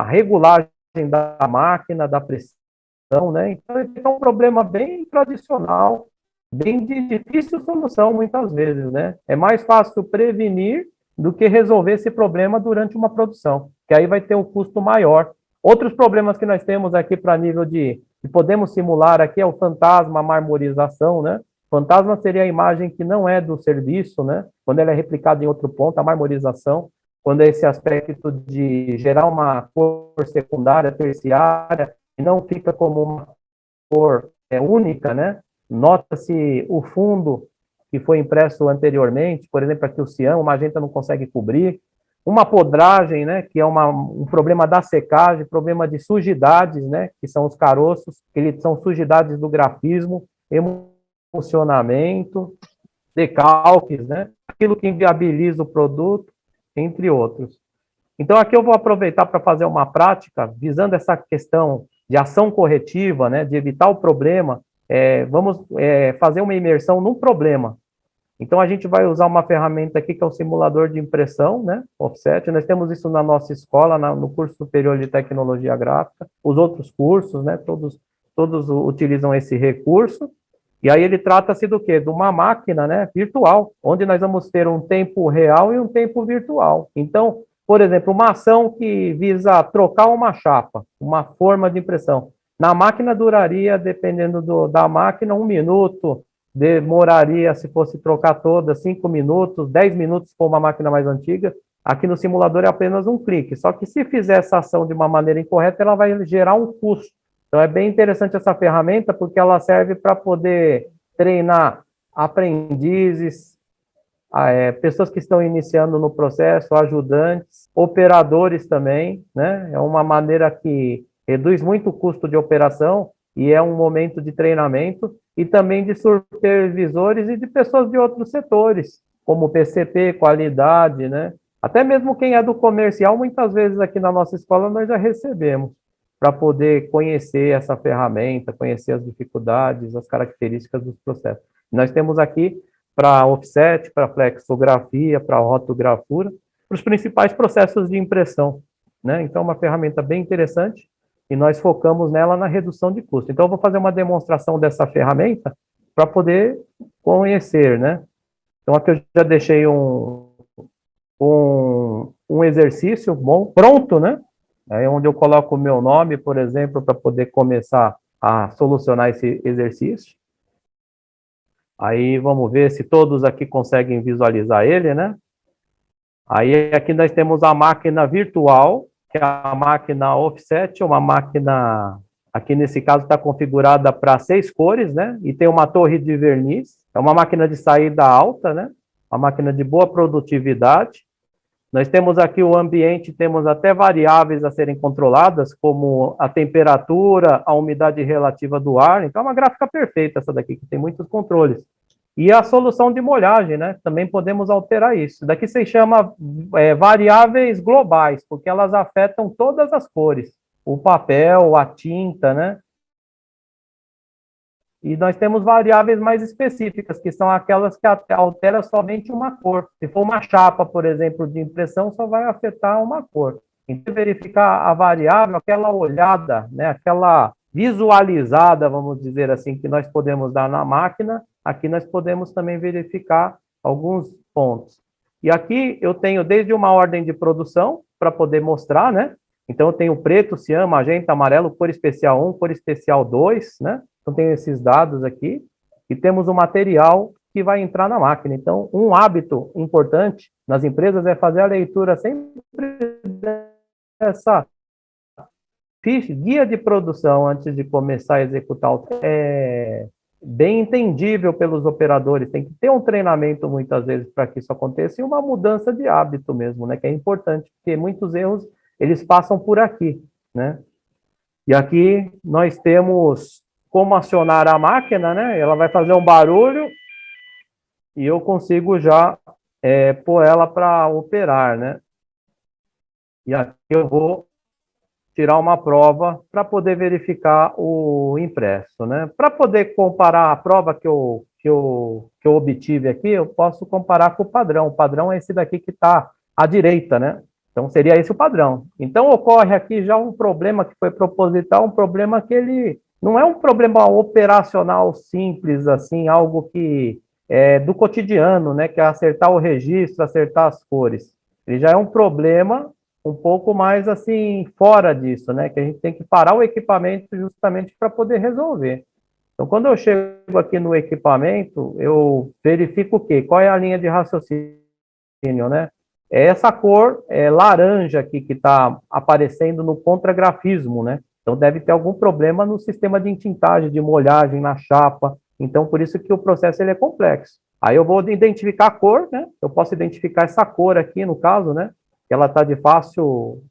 regulagem da máquina, da pressão, né? Então, é um problema bem tradicional, bem de difícil solução, muitas vezes, né? É mais fácil prevenir do que resolver esse problema durante uma produção, que aí vai ter um custo maior. Outros problemas que nós temos aqui para nível de que podemos simular aqui é o fantasma, a marmorização, né? Fantasma seria a imagem que não é do serviço, né? Quando ela é replicada em outro ponto, a marmorização, quando é esse aspecto de gerar uma cor secundária, terciária, e não fica como uma cor única, né? Nota-se o fundo que foi impresso anteriormente, por exemplo, aqui o cian, o magenta não consegue cobrir. Uma podragem, né, que é um problema da secagem, problema de sujidades, né, que são os caroços, que eles são sujidades do grafismo, emulsionamento, decalques, né, aquilo que inviabiliza o produto, entre outros. Então, aqui eu vou aproveitar para fazer uma prática, visando essa questão de ação corretiva, né, de evitar o problema. Vamos fazer uma imersão num problema. Então, a gente vai usar uma ferramenta aqui, que é o simulador de impressão, né, offset. Nós temos isso na nossa escola, no curso superior de tecnologia gráfica. Os outros cursos, né, todos utilizam esse recurso. E aí ele trata-se do quê? De uma máquina, né, virtual, onde nós vamos ter um tempo real e um tempo virtual. Então, por exemplo, uma ação que visa trocar uma chapa, uma forma de impressão. Na máquina duraria, dependendo da máquina, 1 minuto, demoraria, se fosse trocar toda, 5 minutos, 10 minutos se for uma máquina mais antiga. Aqui no simulador é apenas um clique, só que se fizer essa ação de uma maneira incorreta, ela vai gerar um custo. Então é bem interessante essa ferramenta, porque ela serve para poder treinar aprendizes, pessoas que estão iniciando no processo, ajudantes, operadores também, né? É uma maneira que reduz muito o custo de operação e é um momento de treinamento, e também de supervisores e de pessoas de outros setores, como PCP, qualidade, né? Até mesmo quem é do comercial, muitas vezes aqui na nossa escola nós já recebemos, para poder conhecer essa ferramenta, conhecer as dificuldades, as características dos processos. Nós temos aqui para offset, para flexografia, para rotografura, para os principais processos de impressão, né? Então, é uma ferramenta bem interessante, e nós focamos nela na redução de custo. Então, eu vou fazer uma demonstração dessa ferramenta para poder conhecer, né? Então, aqui eu já deixei um exercício bom, pronto, né? É onde eu coloco o meu nome, por exemplo, para poder começar a solucionar esse exercício. Aí, vamos ver se todos aqui conseguem visualizar ele, né? Aí, aqui nós temos a máquina virtual, que é a máquina offset, uma máquina, aqui nesse caso está configurada para 6 cores, né? E tem uma torre de verniz, é uma máquina de saída alta, né? Uma máquina de boa produtividade. Nós temos aqui o ambiente, temos até variáveis a serem controladas, como a temperatura, a umidade relativa do ar. Então, é uma gráfica perfeita essa daqui, que tem muitos controles. E a solução de molhagem, né? Também podemos alterar isso. Daqui se chama variáveis globais, porque elas afetam todas as cores. O papel, a tinta, né? E nós temos variáveis mais específicas, que são aquelas que alteram somente uma cor. Se for uma chapa, por exemplo, de impressão, só vai afetar uma cor. Então, verificar a variável, aquela olhada, né, aquela visualizada, vamos dizer assim, que nós podemos dar na máquina, aqui nós podemos também verificar alguns pontos. E aqui eu tenho desde uma ordem de produção, para poder mostrar, né? Então, eu tenho preto, cian, magenta, amarelo, cor especial 1, cor especial 2, né? Então, tem esses dados aqui, e temos o material que vai entrar na máquina. Então, um hábito importante nas empresas é fazer a leitura sempre dessa ficha, guia de produção, antes de começar a executar bem entendível pelos operadores. Tem que ter um treinamento, muitas vezes, para que isso aconteça, e uma mudança de hábito mesmo, né, que é importante, porque muitos erros, eles passam por aqui, né. E aqui nós temos como acionar a máquina, né, ela vai fazer um barulho, e eu consigo já pôr ela para operar, né. E aqui eu vou tirar uma prova para poder verificar o impresso, né? Para poder comparar a prova que eu obtive aqui, eu posso comparar com o padrão. O padrão é esse daqui que está à direita, né? Então, seria esse o padrão. Então, ocorre aqui já um problema que foi proposital, um problema que ele não é um problema operacional simples, assim, algo que é do cotidiano, né? Que é acertar o registro, acertar as cores. Ele já é um problema um pouco mais assim, fora disso, né? Que a gente tem que parar o equipamento justamente para poder resolver. Então, quando eu chego aqui no equipamento, eu verifico o quê? Qual é a linha de raciocínio, né? É essa cor laranja aqui que está aparecendo no contragrafismo, né? Então, deve ter algum problema no sistema de entintagem, de molhagem na chapa. Então, por isso que o processo ele é complexo. Aí eu vou identificar a cor, né? Eu posso identificar essa cor aqui, no caso, né? Ela está de fácil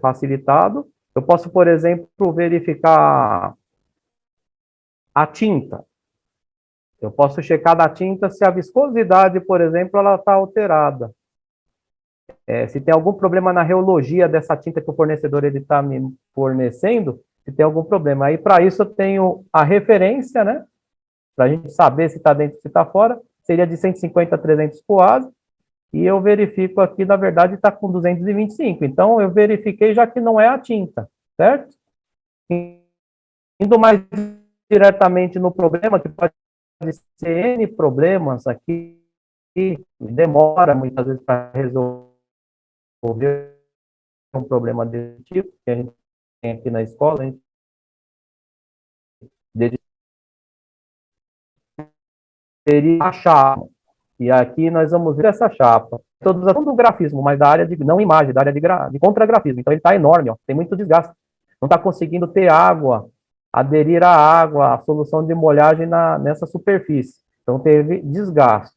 facilitado. Eu posso, por exemplo, verificar a tinta. Eu posso checar da tinta se a viscosidade, por exemplo, ela está alterada. Se tem algum problema na reologia dessa tinta que o fornecedor está me fornecendo, se tem algum problema. Aí, para isso, eu tenho a referência, né? Para a gente saber se está dentro, se está fora. Seria de 150 a 300 poases. E eu verifico aqui, na verdade, está com 225. Então, eu verifiquei já que não é a tinta, certo? Indo mais diretamente no problema, que pode ser N problemas aqui, demora muitas vezes para resolver um problema desse tipo, que a gente tem aqui na escola, a gente seria a chapa. E aqui nós vamos ver essa chapa. Todos do grafismo, mas da área de, não imagem, da área de contragrafismo. Então ele está enorme, ó, tem muito desgaste. Não está conseguindo ter água, aderir à água, a solução de molhagem nessa superfície. Então teve desgaste.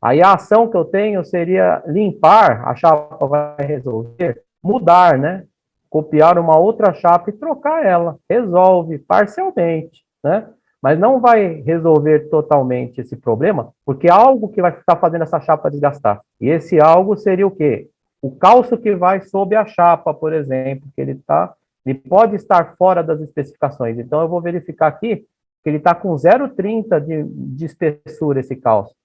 Aí a ação que eu tenho seria limpar, a chapa vai resolver, mudar, né? Copiar uma outra chapa e trocar ela. Resolve parcialmente, né? Mas não vai resolver totalmente esse problema, porque é algo que vai estar fazendo essa chapa desgastar. E esse algo seria o quê? O calço que vai sob a chapa, por exemplo, que ele pode estar fora das especificações. Então, eu vou verificar aqui que ele está com 0,30 de espessura, esse calço.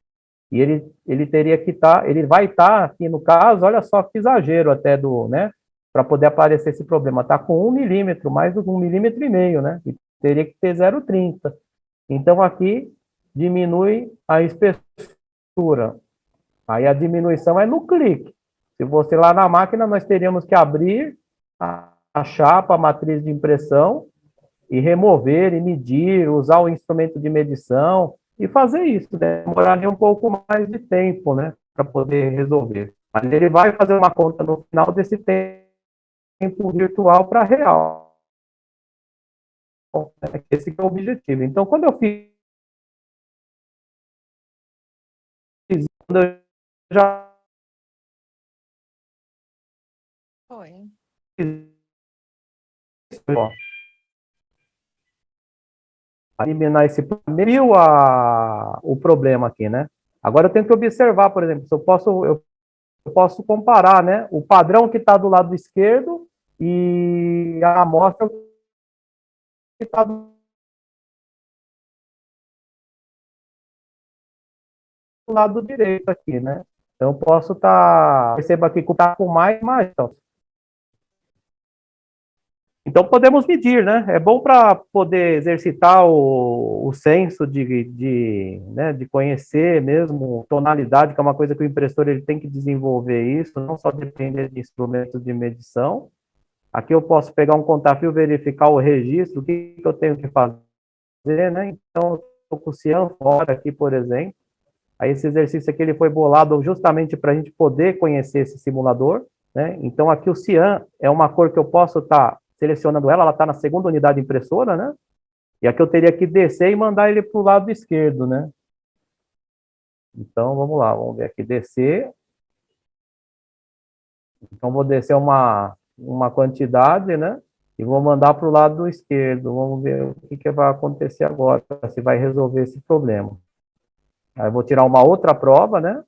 E ele teria que estar, ele vai estar aqui no caso, olha só que exagero até né, para poder aparecer esse problema. Está com 1 milímetro, mais do que 1,5 milímetro, né? E teria que ter 0,30. Então, aqui diminui a espessura. Aí a diminuição é no clique. Se você lá na máquina, nós teríamos que abrir a chapa, a matriz de impressão, e remover, e medir, usar o instrumento de medição, e fazer isso. Demoraria um pouco mais de tempo, né, para poder resolver. Mas ele vai fazer uma conta no final desse tempo virtual para real. Esse que é o objetivo. Então, quando eu já Oi. eliminar esse o problema aqui, né? Agora eu tenho que observar, por exemplo, se eu posso comparar, né, o padrão que está do lado esquerdo e a amostra que está do lado direito aqui, né? Então, eu posso perceba aqui que está com mais, então, podemos medir, né? É bom para poder exercitar o senso né, de conhecer mesmo tonalidade, que é uma coisa que o impressor ele tem que desenvolver isso, não só depender de instrumentos de medição. Aqui eu posso pegar um contafio, verificar o registro, o que eu tenho que fazer, né? Então, estou com o cian fora aqui, por exemplo. Aí esse exercício aqui ele foi bolado justamente para a gente poder conhecer esse simulador, né? Então aqui o cian é uma cor que eu posso estar selecionando ela está na segunda unidade impressora, né? E aqui eu teria que descer e mandar ele para o lado esquerdo, né? Então, vamos lá, vamos ver aqui, descer. Então, vou descer uma quantidade, né? E vou mandar para o lado esquerdo. Vamos ver o que vai acontecer agora, se vai resolver esse problema. Aí, eu vou tirar uma outra prova, né?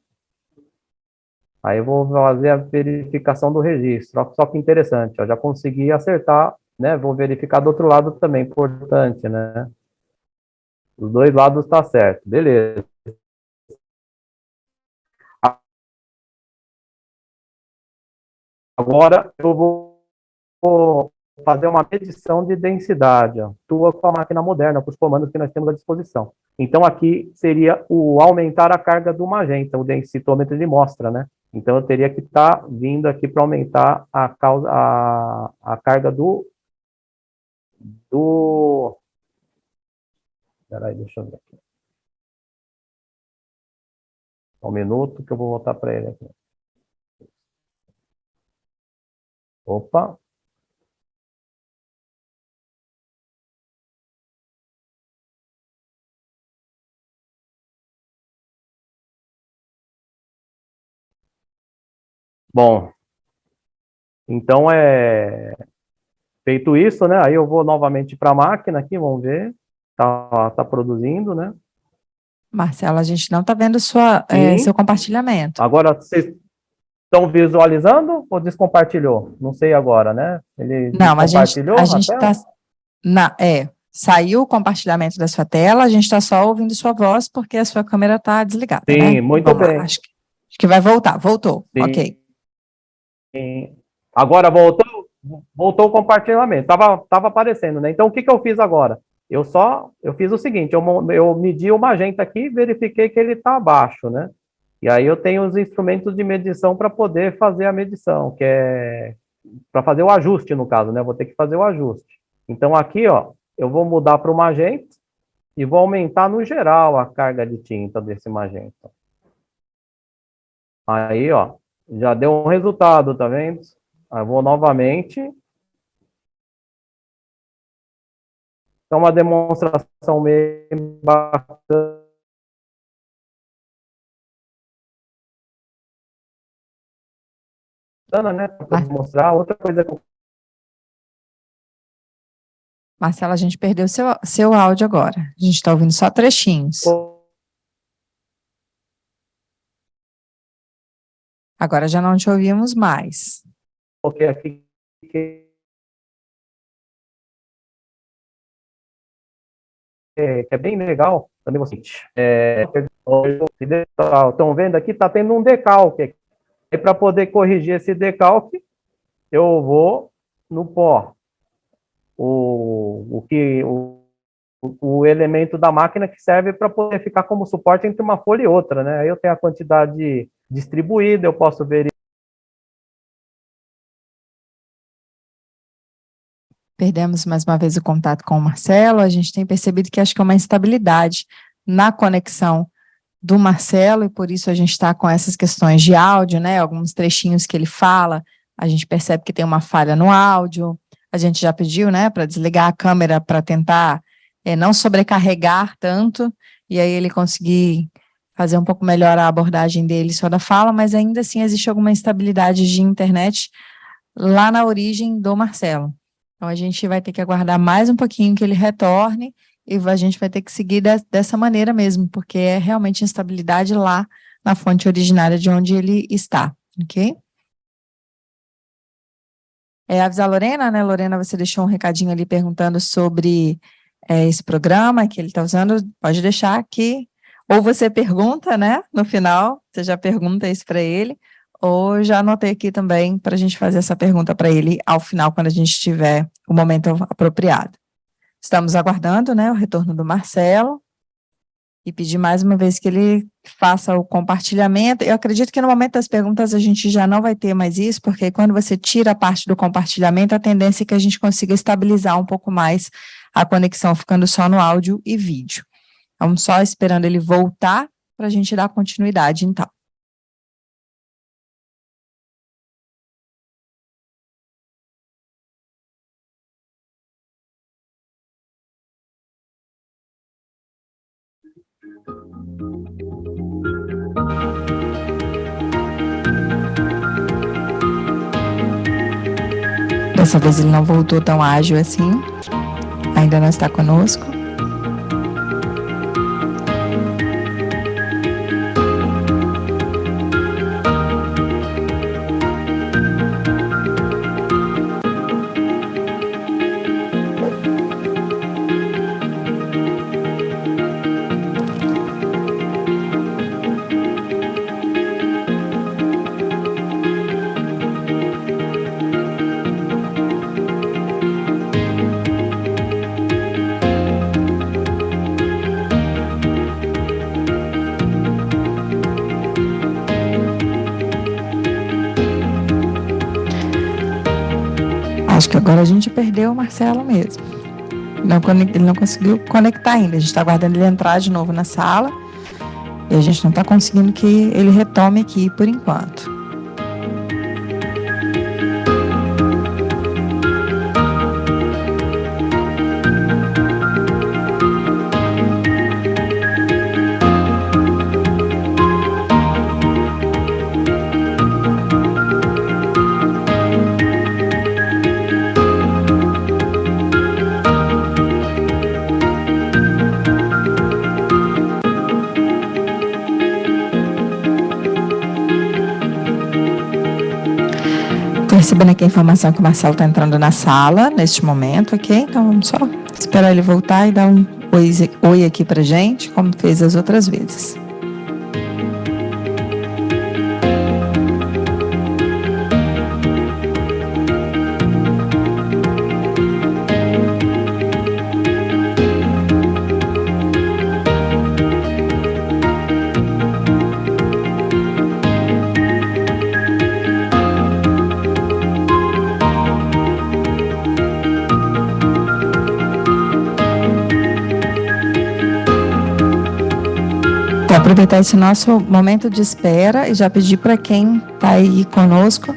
Aí, eu vou fazer a verificação do registro. Olha só que interessante, ó, já consegui acertar, né? Vou verificar do outro lado também, importante, né? Os dois lados está certo, beleza. Agora, eu vou fazer uma medição de densidade, ó, tua com a máquina moderna, com os comandos que nós temos à disposição. Então, aqui seria o aumentar a carga do magenta, o densitômetro ele mostra, né? Então, eu teria que estar vindo aqui para aumentar a carga do... Peraí, deixa eu ver aqui. Um minuto que eu vou voltar para ele aqui. Opa. Bom, então feito isso, né? Aí eu vou novamente para a máquina aqui, vamos ver. Tá produzindo, né? Marcelo, a gente não está vendo seu Sim. compartilhamento. Agora vocês estão visualizando ou descompartilhou? Não sei agora, né? Ele Não, a descompartilhou a gente está tela? saiu o compartilhamento da sua tela, a gente está só ouvindo sua voz porque a sua câmera está desligada, né? Sim, muito Vamos lá, bem. acho que vai voltar. Voltou, Sim. ok. Agora voltou o compartilhamento. Tava aparecendo, né? Então o que eu fiz agora? Eu fiz o seguinte, eu medi o magenta aqui e verifiquei que ele está abaixo, né? E aí eu tenho os instrumentos de medição para poder fazer a medição, que é para fazer o ajuste, no caso, né? Vou ter que fazer o ajuste. Então aqui, ó, eu vou mudar para o magenta e vou aumentar no geral a carga de tinta desse magenta. Aí, ó, já deu um resultado, tá vendo? Aí eu vou novamente. É uma demonstração meio bacana, né? Para mostrar outra coisa que eu... Marcelo, a gente perdeu seu áudio agora. A gente está ouvindo só trechinhos. Agora já não te ouvimos mais. coloquei aqui que é bem legal, também você. Estão vendo aqui, está tendo um decalque. E para poder corrigir esse decalque, eu vou no pó. O elemento da máquina que serve para poder ficar como suporte entre uma folha e outra, né? Aí eu tenho a quantidade distribuída, eu posso ver. Perdemos mais uma vez o contato com o Marcelo. A gente tem percebido que acho que é uma instabilidade na conexão do Marcelo, e por isso a gente está com essas questões de áudio, né? Alguns trechinhos que ele fala, a gente percebe que tem uma falha no áudio. A gente já pediu, né, para desligar a câmera para tentar não sobrecarregar tanto, e aí ele conseguir fazer um pouco melhor a abordagem dele só da fala, mas ainda assim existe alguma instabilidade de internet lá na origem do Marcelo. Então a gente vai ter que aguardar mais um pouquinho que ele retorne, e a gente vai ter que seguir dessa maneira mesmo, porque é realmente instabilidade lá na fonte originária de onde ele está, ok? Avisar a Lorena, né? Lorena, você deixou um recadinho ali perguntando sobre esse programa que ele está usando, pode deixar aqui, ou você pergunta, né, no final, você já pergunta isso para ele, ou já anotei aqui também para a gente fazer essa pergunta para ele ao final, quando a gente tiver o momento apropriado. Estamos aguardando, né, o retorno do Marcelo, e pedir mais uma vez que ele faça o compartilhamento. Eu acredito que no momento das perguntas a gente já não vai ter mais isso, porque quando você tira a parte do compartilhamento, a tendência é que a gente consiga estabilizar um pouco mais a conexão, ficando só no áudio e vídeo. Vamos só esperando ele voltar para a gente dar continuidade, então. Dessa vez ele não voltou tão ágil assim. Ainda não está conosco. Acho que agora a gente perdeu o Marcelo mesmo. Ele não conseguiu conectar ainda. A gente está aguardando ele entrar de novo na sala. E a gente não está conseguindo que ele retome aqui por enquanto. Recebendo aqui a informação que o Marcelo está entrando na sala neste momento, ok? Então vamos só esperar ele voltar e dar um oi aqui pra gente, como fez as outras vezes. Vou aproveitar esse nosso momento de espera e já pedir para quem está aí conosco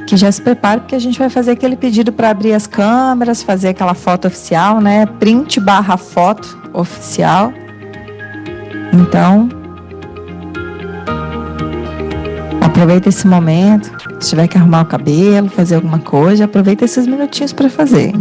que já se prepare, porque a gente vai fazer aquele pedido para abrir as câmeras, fazer aquela foto oficial, né? Print/foto oficial. Então, aproveita esse momento. Se tiver que arrumar o cabelo, fazer alguma coisa, aproveita esses minutinhos para fazer.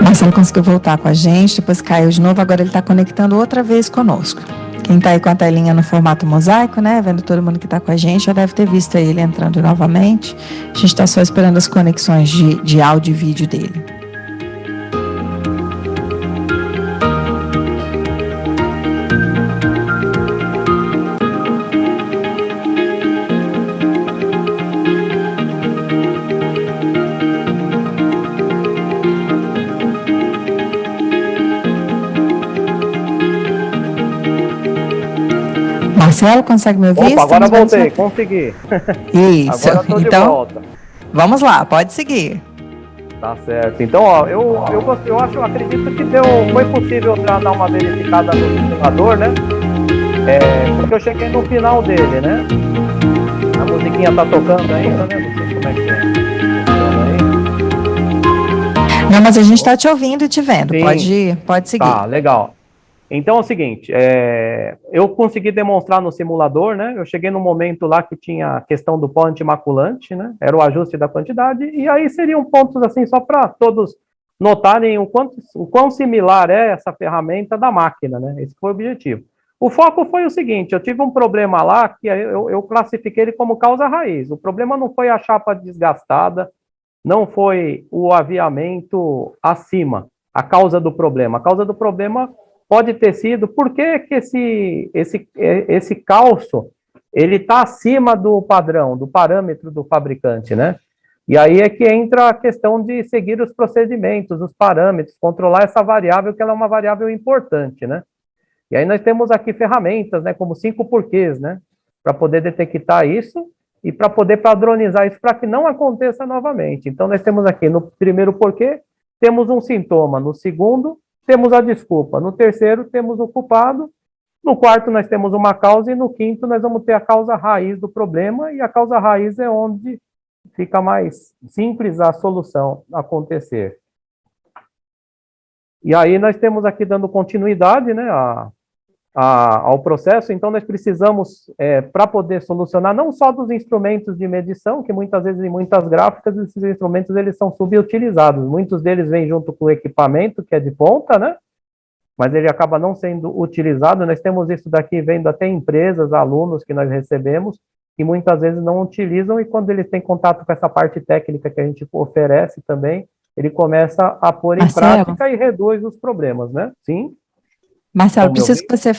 Marcelo conseguiu voltar com a gente, depois caiu de novo, agora ele está conectando outra vez conosco. Quem está aí com a telinha no formato mosaico, né, vendo todo mundo que está com a gente, já deve ter visto ele entrando novamente. A gente está só esperando as conexões de áudio e vídeo dele. Marcelo, consegue me ouvir? Opa, agora voltei, consegui. Isso. Agora estou então, de volta. Vamos lá, pode seguir. Tá certo. Então, ó, eu acredito que foi possível dar uma verificada no simulador, né? Porque eu cheguei no final dele, né? A musiquinha tá tocando ainda, né? Não sei como é que é. Não, mas a gente está te ouvindo e te vendo. Sim. Pode seguir. Tá, legal. Então é o seguinte, eu consegui demonstrar no simulador, né? Eu cheguei no momento lá que tinha a questão do pó antimaculante, né? Era o ajuste da quantidade, e aí seriam pontos assim, só para todos notarem o quão similar é essa ferramenta da máquina, né? Esse foi o objetivo. O foco foi o seguinte, eu tive um problema lá que eu classifiquei ele como causa raiz. O problema não foi a chapa desgastada, não foi o aviamento acima, a causa do problema. A causa do problema pode ter sido, por que esse calço, ele está acima do padrão, do parâmetro do fabricante, né? E aí é que entra a questão de seguir os procedimentos, os parâmetros, controlar essa variável, que ela é uma variável importante, né? E aí nós temos aqui ferramentas, né, como 5 porquês, né, para poder detectar isso e para poder padronizar isso para que não aconteça novamente. Então nós temos aqui no primeiro porquê, temos um sintoma, no segundo, temos a desculpa, no terceiro, temos o culpado, no quarto nós temos uma causa e no quinto nós vamos ter a causa raiz do problema, e a causa raiz é onde fica mais simples a solução acontecer. E aí nós temos aqui dando continuidade, né, ao processo. Então nós precisamos, para poder solucionar, não só dos instrumentos de medição, que muitas vezes em muitas gráficas esses instrumentos eles são subutilizados, muitos deles vêm junto com o equipamento, que é de ponta, né, mas ele acaba não sendo utilizado. Nós temos isso daqui vendo até empresas, alunos que nós recebemos, que muitas vezes não utilizam, e quando ele tem contato com essa parte técnica que a gente oferece também, ele começa a pôr em prática e reduz os problemas, né? Sim? Marcelo, preciso que você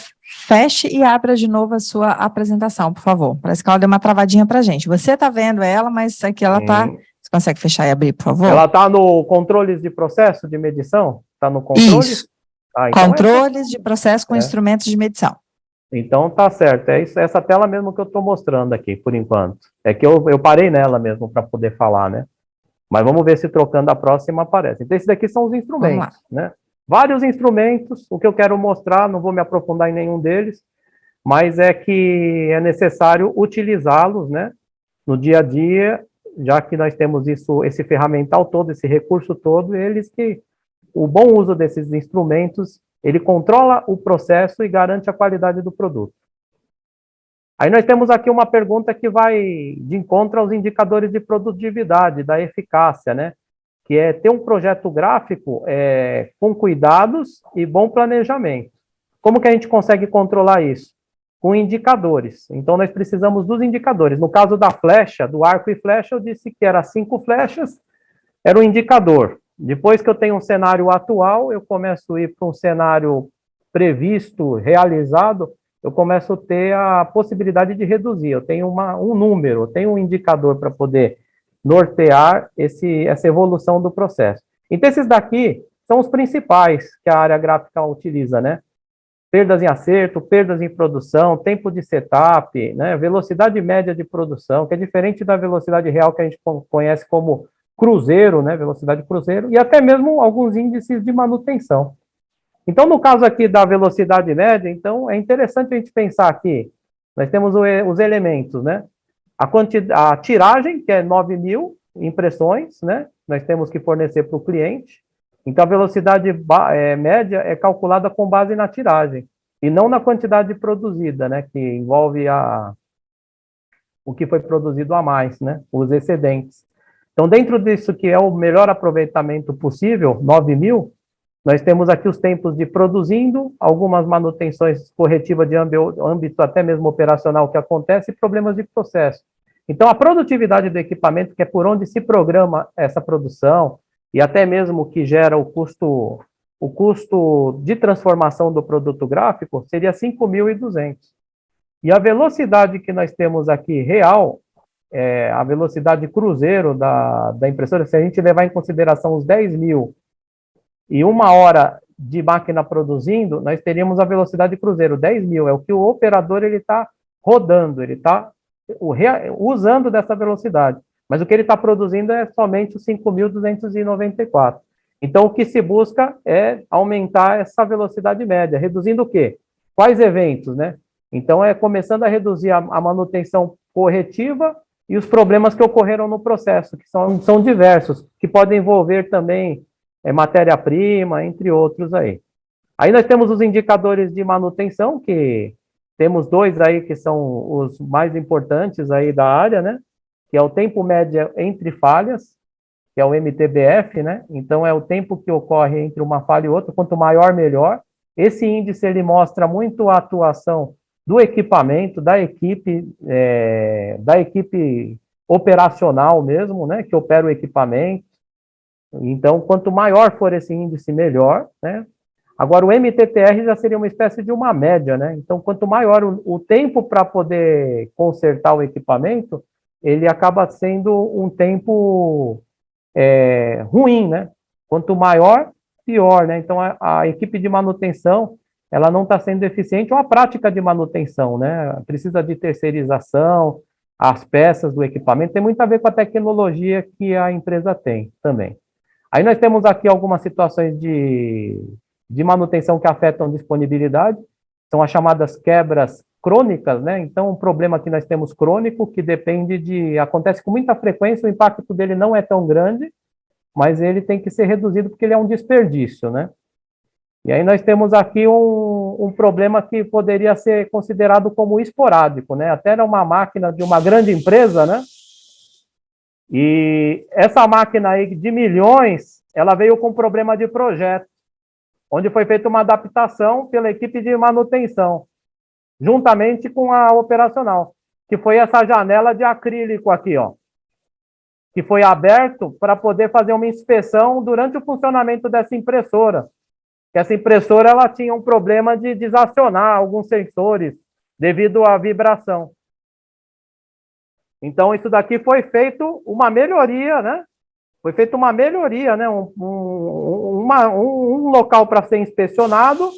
feche e abra de novo a sua apresentação, por favor. Parece que ela deu uma travadinha para a gente. Você está vendo ela, mas aqui ela está... Você consegue fechar e abrir, por favor? Ela está no controles de processo de medição? Está no controles? Isso. Então controles de processo com instrumentos de medição. Então tá certo, é isso, essa tela mesmo que eu estou mostrando aqui, por enquanto. É que eu parei nela mesmo para poder falar, né? Mas vamos ver se trocando a próxima aparece. Então esses daqui são os instrumentos, né? Vários instrumentos, o que eu quero mostrar, não vou me aprofundar em nenhum deles, mas é que é necessário utilizá-los, né? No dia a dia, já que nós temos isso, esse ferramental todo, esse recurso todo, eles que... O bom uso desses instrumentos, ele controla o processo e garante a qualidade do produto. Aí nós temos aqui uma pergunta que vai de encontro aos indicadores de produtividade, da eficácia, né? Que é ter um projeto gráfico com cuidados e bom planejamento. Como que a gente consegue controlar isso? Com indicadores. Então nós precisamos dos indicadores. No caso da flecha, do arco e flecha, eu disse que era 5 flechas, era um indicador. Depois que eu tenho um cenário atual, eu começo a ir para um cenário previsto, realizado, eu começo a ter a possibilidade de reduzir. Eu tenho um número, eu tenho um indicador para poder nortear essa evolução do processo. Então, esses daqui são os principais que a área gráfica utiliza, né? Perdas em acerto, perdas em produção, tempo de setup, né? Velocidade média de produção, que é diferente da velocidade real que a gente conhece como cruzeiro, né, velocidade cruzeiro, e até mesmo alguns índices de manutenção. Então, no caso aqui da velocidade média, então, é interessante a gente pensar aqui, nós temos os elementos, né, a tiragem, que é 9.000 impressões, né, nós temos que fornecer para o cliente, então a velocidade média é calculada com base na tiragem, e não na quantidade produzida, né, que envolve o que foi produzido a mais, né, os excedentes. Então, dentro disso que é o melhor aproveitamento possível, 9.000, nós temos aqui os tempos de produzindo, algumas manutenções corretivas de âmbito até mesmo operacional que acontece, e problemas de processo. Então, a produtividade do equipamento, que é por onde se programa essa produção, e até mesmo que gera o custo de transformação do produto gráfico, seria 5.200. E a velocidade que nós temos aqui real, a velocidade cruzeiro da impressora, se a gente levar em consideração os 10.000 e 1 hora de máquina produzindo, nós teríamos a velocidade cruzeiro, 10.000, é o que o operador está rodando, ele está usando dessa velocidade, mas o que ele está produzindo é somente os 5.294. Então, o que se busca é aumentar essa velocidade média, reduzindo o quê? Quais eventos, né? Então, começando a reduzir a manutenção corretiva e os problemas que ocorreram no processo, que são diversos, que podem envolver também matéria-prima, entre outros aí. Aí nós temos os indicadores de manutenção, que temos 2 aí que são os mais importantes aí da área, né? Que é o tempo médio entre falhas, que é o MTBF, né? Então é o tempo que ocorre entre uma falha e outra, quanto maior, melhor. Esse índice, ele mostra muito a atuação do equipamento, da equipe operacional mesmo, né, que opera o equipamento. Então, quanto maior for esse índice, melhor, né? Agora, o MTTR já seria uma espécie de uma média, né? Então, quanto maior o tempo para poder consertar o equipamento, ele acaba sendo um tempo ruim, né? Quanto maior, pior, né? Então, a equipe de manutenção, ela não está sendo eficiente, ou a prática de manutenção, né? Precisa de terceirização, as peças do equipamento, tem muito a ver com a tecnologia que a empresa tem também. Aí nós temos aqui algumas situações de manutenção que afetam disponibilidade, são as chamadas quebras crônicas, né? Então, um problema que nós temos crônico, que acontece com muita frequência, o impacto dele não é tão grande, mas ele tem que ser reduzido porque ele é um desperdício, né? E aí nós temos aqui um problema que poderia ser considerado como esporádico, né? Até era uma máquina de uma grande empresa, né? E essa máquina aí de milhões, ela veio com problema de projeto, onde foi feita uma adaptação pela equipe de manutenção, juntamente com a operacional, que foi essa janela de acrílico aqui, ó, que foi aberto para poder fazer uma inspeção durante o funcionamento dessa impressora. Essa impressora, ela tinha um problema de desacionar alguns sensores devido à vibração. Então, isso daqui foi feito uma melhoria, né? Foi feita uma melhoria, né? Um local para ser inspecionado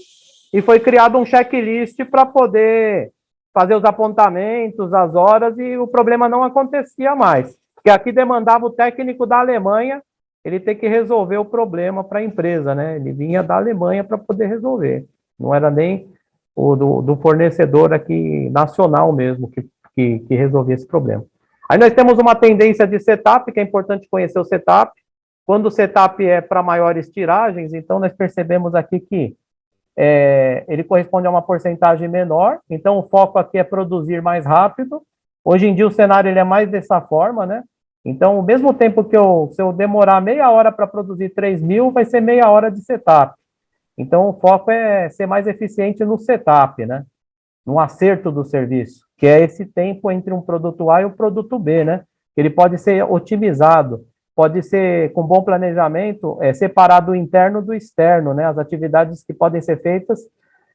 e foi criado um checklist para poder fazer os apontamentos, as horas, e o problema não acontecia mais. Porque aqui demandava o técnico da Alemanha, ele ter que resolver o problema para a empresa, né? Ele vinha da Alemanha para poder resolver. Não era nem o do fornecedor aqui nacional mesmo que resolvia esse problema. Aí nós temos uma tendência de setup, que é importante conhecer o setup. Quando o setup é para maiores tiragens, então nós percebemos aqui que ele corresponde a uma porcentagem menor, então o foco aqui é produzir mais rápido. Hoje em dia o cenário ele é mais dessa forma, né? Então, ao mesmo tempo que se eu demorar meia hora para produzir 3.000, vai ser meia hora de setup. Então, o foco é ser mais eficiente no setup, né? No acerto do serviço, que é esse tempo entre um produto A e o produto B, né? Ele pode ser otimizado, pode ser, com bom planejamento, separado o interno do externo, né? As atividades que podem ser feitas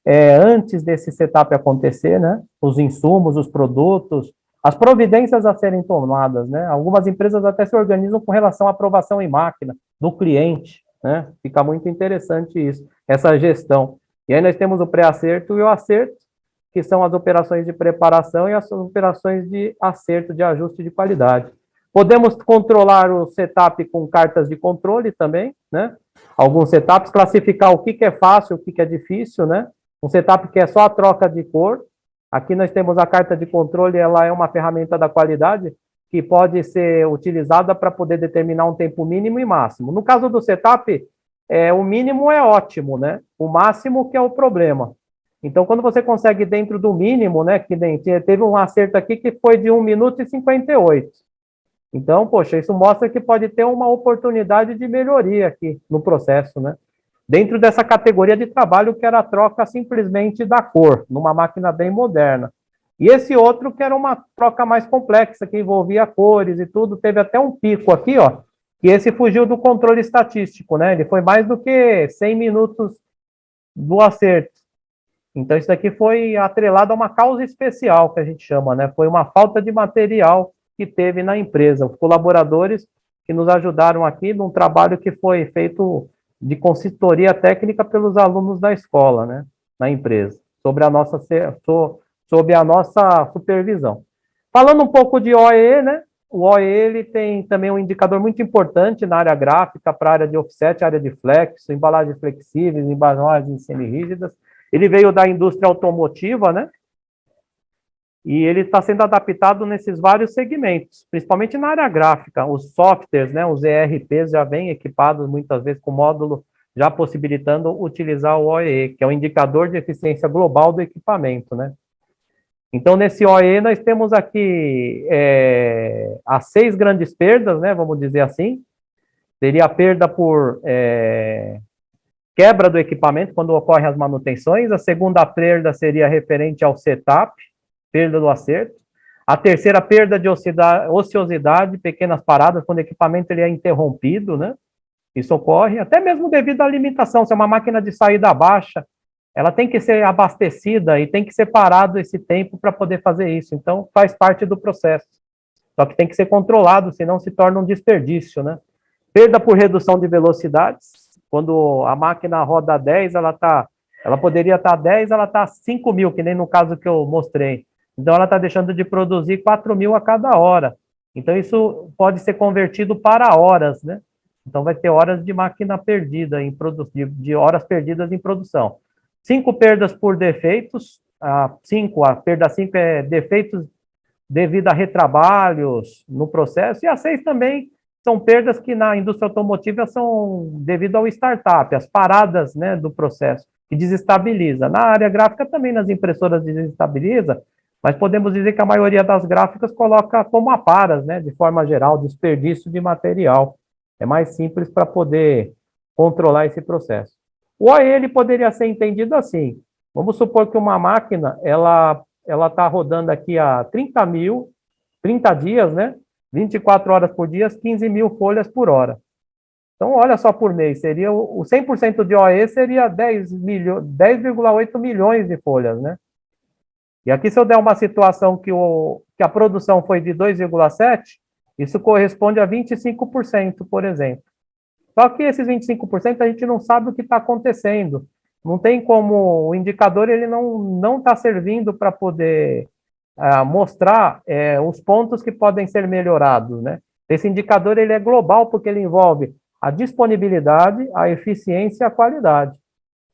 antes desse setup acontecer, né? Os insumos, os produtos, as providências a serem tomadas, né? Algumas empresas até se organizam com relação à aprovação em máquina do cliente, né? Fica muito interessante isso, essa gestão. E aí nós temos o pré-acerto e o acerto, que são as operações de preparação e as operações de acerto, de ajuste de qualidade. Podemos controlar o setup com cartas de controle também, né? Alguns setups, classificar o que é fácil, o que é difícil, né? Um setup que é só a troca de cor. Aqui nós temos a carta de controle, ela é uma ferramenta da qualidade que pode ser utilizada para poder determinar um tempo mínimo e máximo. No caso do setup, o mínimo é ótimo, né? O máximo que é o problema. Então, quando você consegue dentro do mínimo, né? Que teve um acerto aqui que foi de 1 minuto e 58. Então, poxa, isso mostra que pode ter uma oportunidade de melhoria aqui no processo, né? Dentro dessa categoria de trabalho que era a troca simplesmente da cor, numa máquina bem moderna. E esse outro que era uma troca mais complexa, que envolvia cores e tudo, teve até um pico aqui, ó, e esse fugiu do controle estatístico, né? Ele foi mais do que 100 minutos do acerto. Então, isso daqui foi atrelado a uma causa especial, que a gente chama, né? Foi uma falta de material que teve na empresa. Os colaboradores que nos ajudaram aqui num trabalho que foi feito de consultoria técnica pelos alunos da escola, né, na empresa, sob a nossa supervisão. Falando um pouco de OEE, né, o OEE ele tem também um indicador muito importante na área gráfica, para a área de offset, área de flexo, embalagens flexíveis, embalagens semi-rígidas. Ele veio da indústria automotiva, né, e ele está sendo adaptado nesses vários segmentos, principalmente na área gráfica. Os softwares, né, os ERPs já vêm equipados muitas vezes com módulo já possibilitando utilizar o OEE, que é o indicador de eficiência global do equipamento, né. Então, nesse OEE, nós temos aqui as 6 grandes perdas, né, vamos dizer assim. Seria a perda por quebra do equipamento, quando ocorrem as manutenções. A segunda perda seria referente ao setup, perda do acerto. A terceira, perda de ociosidade, pequenas paradas, quando o equipamento ele é interrompido, né? Isso ocorre até mesmo devido à limitação. Se é uma máquina de saída baixa, ela tem que ser abastecida e tem que ser parado esse tempo para poder fazer isso. Então, faz parte do processo. Só que tem que ser controlado, senão se torna um desperdício, né? Perda por redução de velocidades. Quando a máquina roda 10, ela poderia estar 10, ela está 5.000, que nem no caso que eu mostrei. Então, ela está deixando de produzir 4.000 a cada hora. Então, isso pode ser convertido para horas, né? Então, vai ter horas de máquina perdida, de horas perdidas em produção. 5 perdas por defeitos. A perda 5 é defeitos devido a retrabalhos no processo. E a 6 também são perdas que na indústria automotiva são devido ao startup, as paradas, né, do processo, que desestabiliza. Na área gráfica também, nas impressoras desestabiliza, mas podemos dizer que a maioria das gráficas coloca como aparas, né, de forma geral, desperdício de material. É mais simples para poder controlar esse processo. O OE, ele poderia ser entendido assim. Vamos supor que uma máquina, ela está rodando aqui há 30 dias, né? 24 horas por dia, 15.000 folhas por hora. Então, olha só por mês, seria o 100% de OE seria 10,8 milhões de folhas, né? E aqui, se eu der uma situação que a produção foi de 2,7, isso corresponde a 25%, por exemplo. Só que esses 25% a gente não sabe o que está acontecendo. Não tem como, o indicador ele não está servindo para poder mostrar os pontos que podem ser melhorados, né? Esse indicador ele é global porque ele envolve a disponibilidade, a eficiência e a qualidade.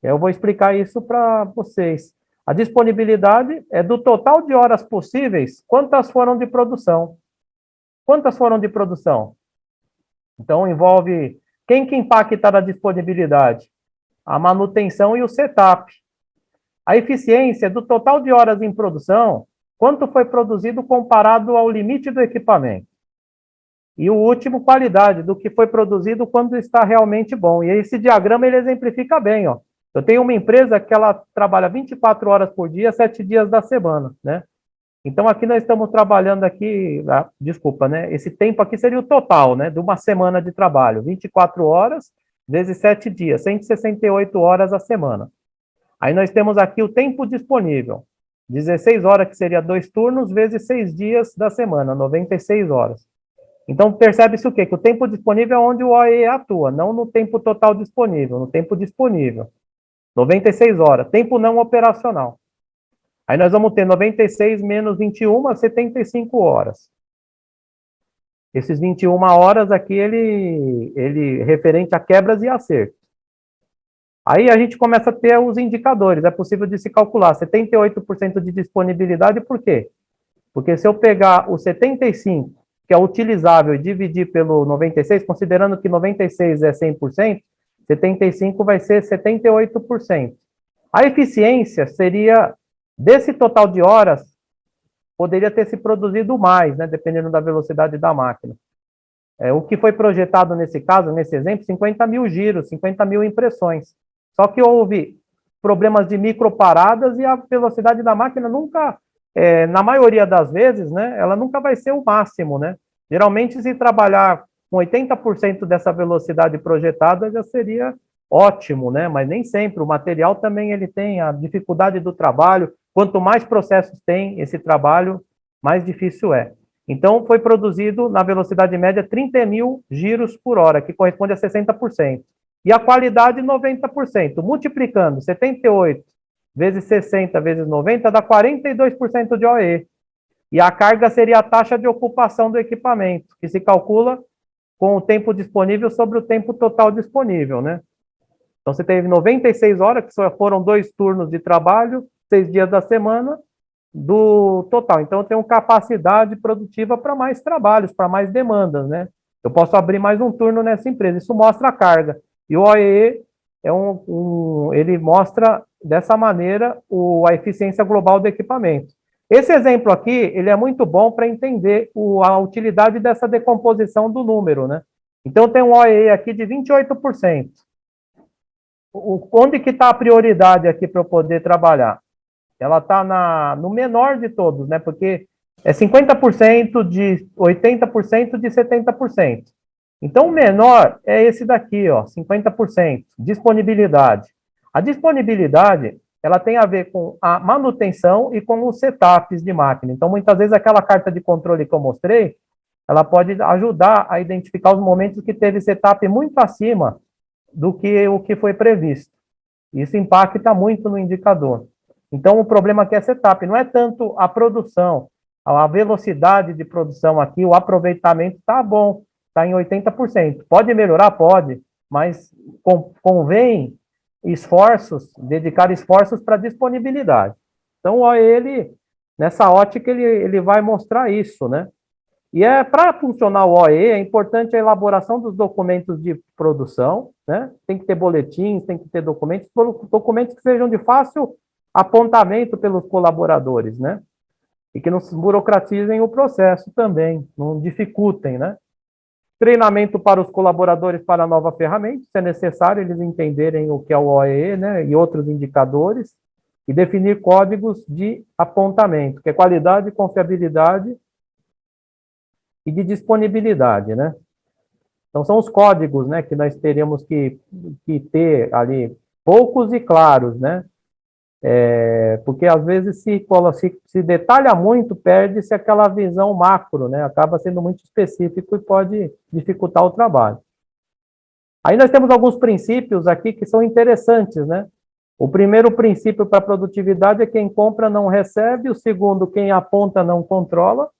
Eu vou explicar isso para vocês. A disponibilidade é do total de horas possíveis, quantas foram de produção. Quantas foram de produção? Então, envolve quem que impacta na disponibilidade? A manutenção e o setup. A eficiência é do total de horas em produção, quanto foi produzido comparado ao limite do equipamento. E o último, qualidade, do que foi produzido quando está realmente bom. E esse diagrama, ele exemplifica bem, ó. Eu tenho uma empresa que ela trabalha 24 horas por dia, 7 dias da semana, né? Então, aqui nós estamos trabalhando aqui, desculpa, né? Esse tempo aqui seria o total, né? De uma semana de trabalho, 24 horas vezes 7 dias, 168 horas a semana. Aí nós temos aqui o tempo disponível, 16 horas, que seria 2 turnos, vezes 6 dias da semana, 96 horas. Então, percebe-se o quê? Que o tempo disponível é onde o OE atua, não no tempo total disponível, no tempo disponível. 96 horas, tempo não operacional. Aí nós vamos ter 96 menos 21, 75 horas. Esses 21 horas aqui, ele referente a quebras e acertos. Aí a gente começa a ter os indicadores, é possível de se calcular 78% de disponibilidade, por quê? Porque se eu pegar o 75, que é utilizável, e dividir pelo 96, considerando que 96 é 100%, 75 vai ser 78%. A eficiência seria, desse total de horas, poderia ter se produzido mais, né, dependendo da velocidade da máquina. O que foi projetado nesse caso, nesse exemplo, 50.000 giros, 50.000 impressões. Só que houve problemas de microparadas e a velocidade da máquina nunca, na maioria das vezes, né, ela nunca vai ser o máximo, né? Geralmente, se trabalhar com 80% dessa velocidade projetada, já seria ótimo, né? Mas nem sempre. O material também ele tem a dificuldade do trabalho. Quanto mais processos tem esse trabalho, mais difícil é. Então, foi produzido na velocidade média 30.000 giros por hora, que corresponde a 60%. E a qualidade, 90%. Multiplicando 78 vezes 60 vezes 90, dá 42% de OE. E a carga seria a taxa de ocupação do equipamento, que se calcula com o tempo disponível sobre o tempo total disponível, né? Então, você teve 96 horas, que só foram 2 turnos de trabalho, 6 dias da semana, do total. Então, eu tenho capacidade produtiva para mais trabalhos, para mais demandas, né? Eu posso abrir mais um turno nessa empresa. Isso mostra a carga. E o OEE ele mostra, dessa maneira, a eficiência global do equipamento. Esse exemplo aqui, ele é muito bom para entender a utilidade dessa decomposição do número, né? Então, tem um OEE aqui de 28%. Onde que está a prioridade aqui para eu poder trabalhar? Ela está no menor de todos, né? Porque é 50% de 80% de 70%. Então, o menor é esse daqui, ó, 50%, disponibilidade. A disponibilidade, ela tem a ver com a manutenção e com os setups de máquina. Então, muitas vezes, aquela carta de controle que eu mostrei, ela pode ajudar a identificar os momentos que teve setup muito acima do que o que foi previsto. Isso impacta muito no indicador. Então, o problema aqui é setup, não é tanto a produção, a velocidade de produção aqui, o aproveitamento está bom, está em 80%. Pode melhorar? Pode, mas convém esforços, dedicar esforços para disponibilidade. Então, ó, nessa ótica, ele vai mostrar isso, né? E para funcionar o OE, é importante a elaboração dos documentos de produção, né? Tem que ter boletins, tem que ter documentos que sejam de fácil apontamento pelos colaboradores, né? E que não burocratizem o processo também, não dificultem, né? Treinamento para os colaboradores para a nova ferramenta, se é necessário eles entenderem o que é o OE, né? E outros indicadores, e definir códigos de apontamento, que é qualidade, confiabilidade e de disponibilidade, né? Então, são os códigos, né, que nós teremos que ter ali, poucos e claros, né? Porque, às vezes, se detalha muito, perde-se aquela visão macro, né? Acaba sendo muito específico e pode dificultar o trabalho. Aí nós temos alguns princípios aqui que são interessantes, né? O primeiro princípio para a produtividade é quem compra não recebe, o segundo, quem aponta não controla,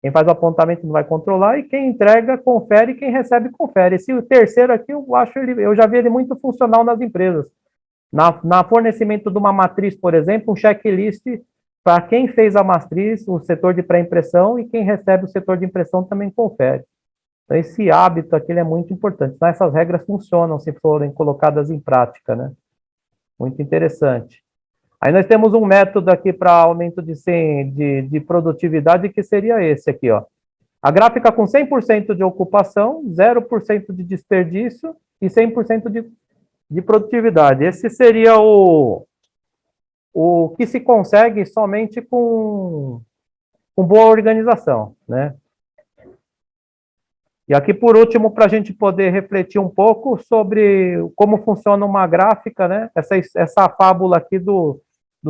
quem faz o apontamento não vai controlar, e quem entrega, confere, e quem recebe, confere. O terceiro aqui, eu já vi ele muito funcional nas empresas. Na fornecimento de uma matriz, por exemplo, um checklist para quem fez a matriz, o setor de pré-impressão, e quem recebe o setor de impressão também confere. Então, esse hábito aqui é muito importante. Então, essas regras funcionam se forem colocadas em prática, né? Muito interessante. Aí nós temos um método aqui para aumento de produtividade, que seria esse aqui, ó. A gráfica com 100% de ocupação, 0% de desperdício e 100% de produtividade. Esse seria o que se consegue somente com boa organização, né? E aqui, por último, para a gente poder refletir um pouco sobre como funciona uma gráfica, né? Essa fábula aqui dos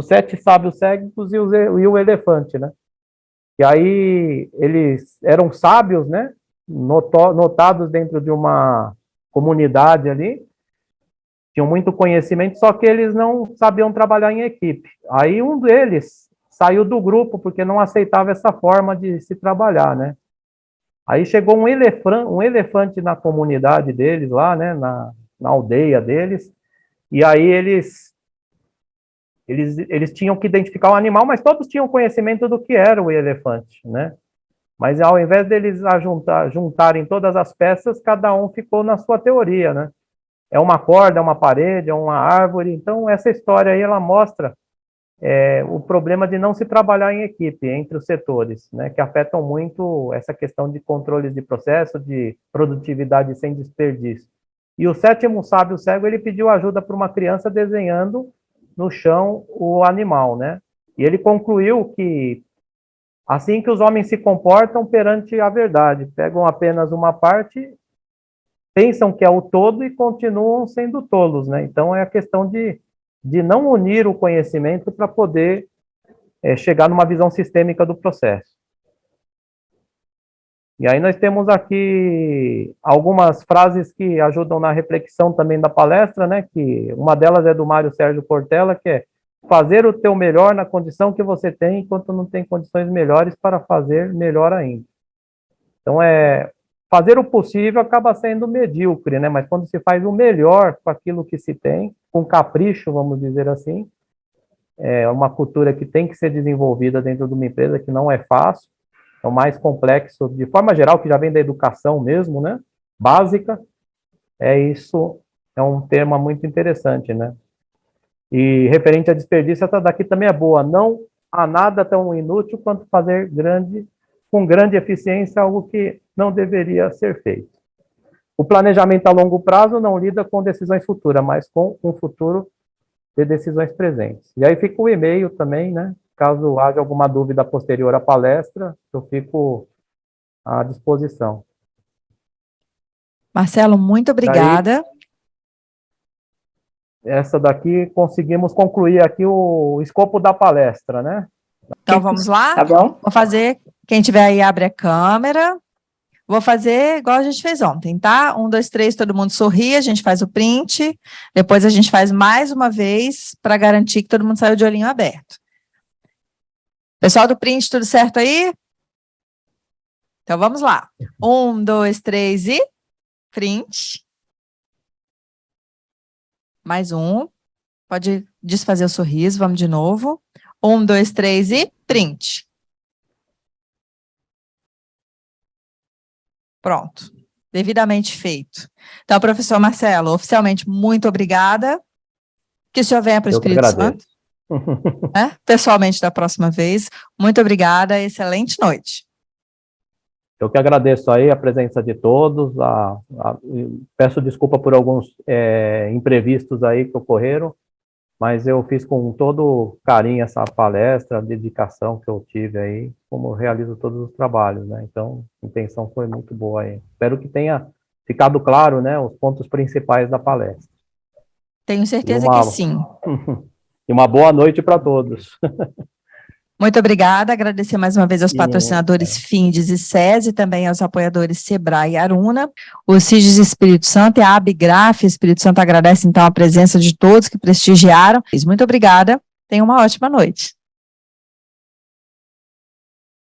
7 sábios cegos e o elefante, né? E aí eles eram sábios, né? Notados dentro de uma comunidade ali, tinham muito conhecimento, só que eles não sabiam trabalhar em equipe. Aí um deles saiu do grupo porque não aceitava essa forma de se trabalhar, né? Aí chegou um elefante na comunidade deles lá, né? Na aldeia deles, e aí eles tinham que identificar o animal, mas todos tinham conhecimento do que era o elefante, né? Mas ao invés deles juntarem todas as peças, cada um ficou na sua teoria, né? É uma corda, é uma parede, é uma árvore. Então, essa história aí, ela mostra o problema de não se trabalhar em equipe entre os setores, né? Que afetam muito essa questão de controles de processo, de produtividade sem desperdício. E o 7º sábio cego, ele pediu ajuda para uma criança desenhando no chão o animal, né? E ele concluiu que assim que os homens se comportam perante a verdade, pegam apenas uma parte, pensam que é o todo e continuam sendo tolos, né? Então é a questão de não unir o conhecimento para poder chegar numa visão sistêmica do processo. E aí nós temos aqui algumas frases que ajudam na reflexão também da palestra, né? Que uma delas é do Mário Sérgio Cortella, que é fazer o teu melhor na condição que você tem, enquanto não tem condições melhores para fazer melhor ainda. Então, fazer o possível acaba sendo medíocre, né? Mas quando se faz o melhor com aquilo que se tem, com capricho, vamos dizer assim, é uma cultura que tem que ser desenvolvida dentro de uma empresa, que não é fácil, é o mais complexo, de forma geral, que já vem da educação mesmo, né? Básica. Isso é um tema muito interessante, né? E referente a desperdício, essa daqui também é boa. Não há nada tão inútil quanto fazer com grande eficiência algo que não deveria ser feito. O planejamento a longo prazo não lida com decisões futuras, mas com um futuro de decisões presentes. E aí fica o e-mail também, né? Caso haja alguma dúvida posterior à palestra, eu fico à disposição. Marcelo, muito obrigada. Essa daqui conseguimos concluir aqui o escopo da palestra, né? Então, vamos lá? Tá bom? Vou fazer, quem tiver aí, abre a câmera. Vou fazer igual a gente fez ontem, tá? 1, 2, 3, todo mundo sorri, a gente faz o print, depois a gente faz mais uma vez para garantir que todo mundo saiu de olhinho aberto. Pessoal do print, tudo certo aí? Então, vamos lá. 1, 2, 3 e print. Mais um. Pode desfazer o sorriso, vamos de novo. 1, 2, 3 e print. Pronto. Devidamente feito. Então, professor Marcelo, oficialmente, muito obrigada. Que o senhor venha para o Espírito Santo. Né? Pessoalmente, da próxima vez. Muito obrigada. Excelente noite. Eu que agradeço aí a presença de todos. Peço desculpa por alguns imprevistos aí que ocorreram, mas eu fiz com todo carinho essa palestra, a dedicação que eu tive aí, como realizo todos os trabalhos, né? Então, a intenção foi muito boa aí. Espero que tenha ficado claro, né, os pontos principais da palestra. Tenho certeza que sim. E uma boa noite para todos. Muito obrigada, agradecer mais uma vez aos patrocinadores Findes e SESI, e também aos apoiadores Sebrae e Aruna, o CIGES Espírito Santo e a Abigraf Espírito Santo agradece então a presença de todos que prestigiaram. Muito obrigada, tenham uma ótima noite.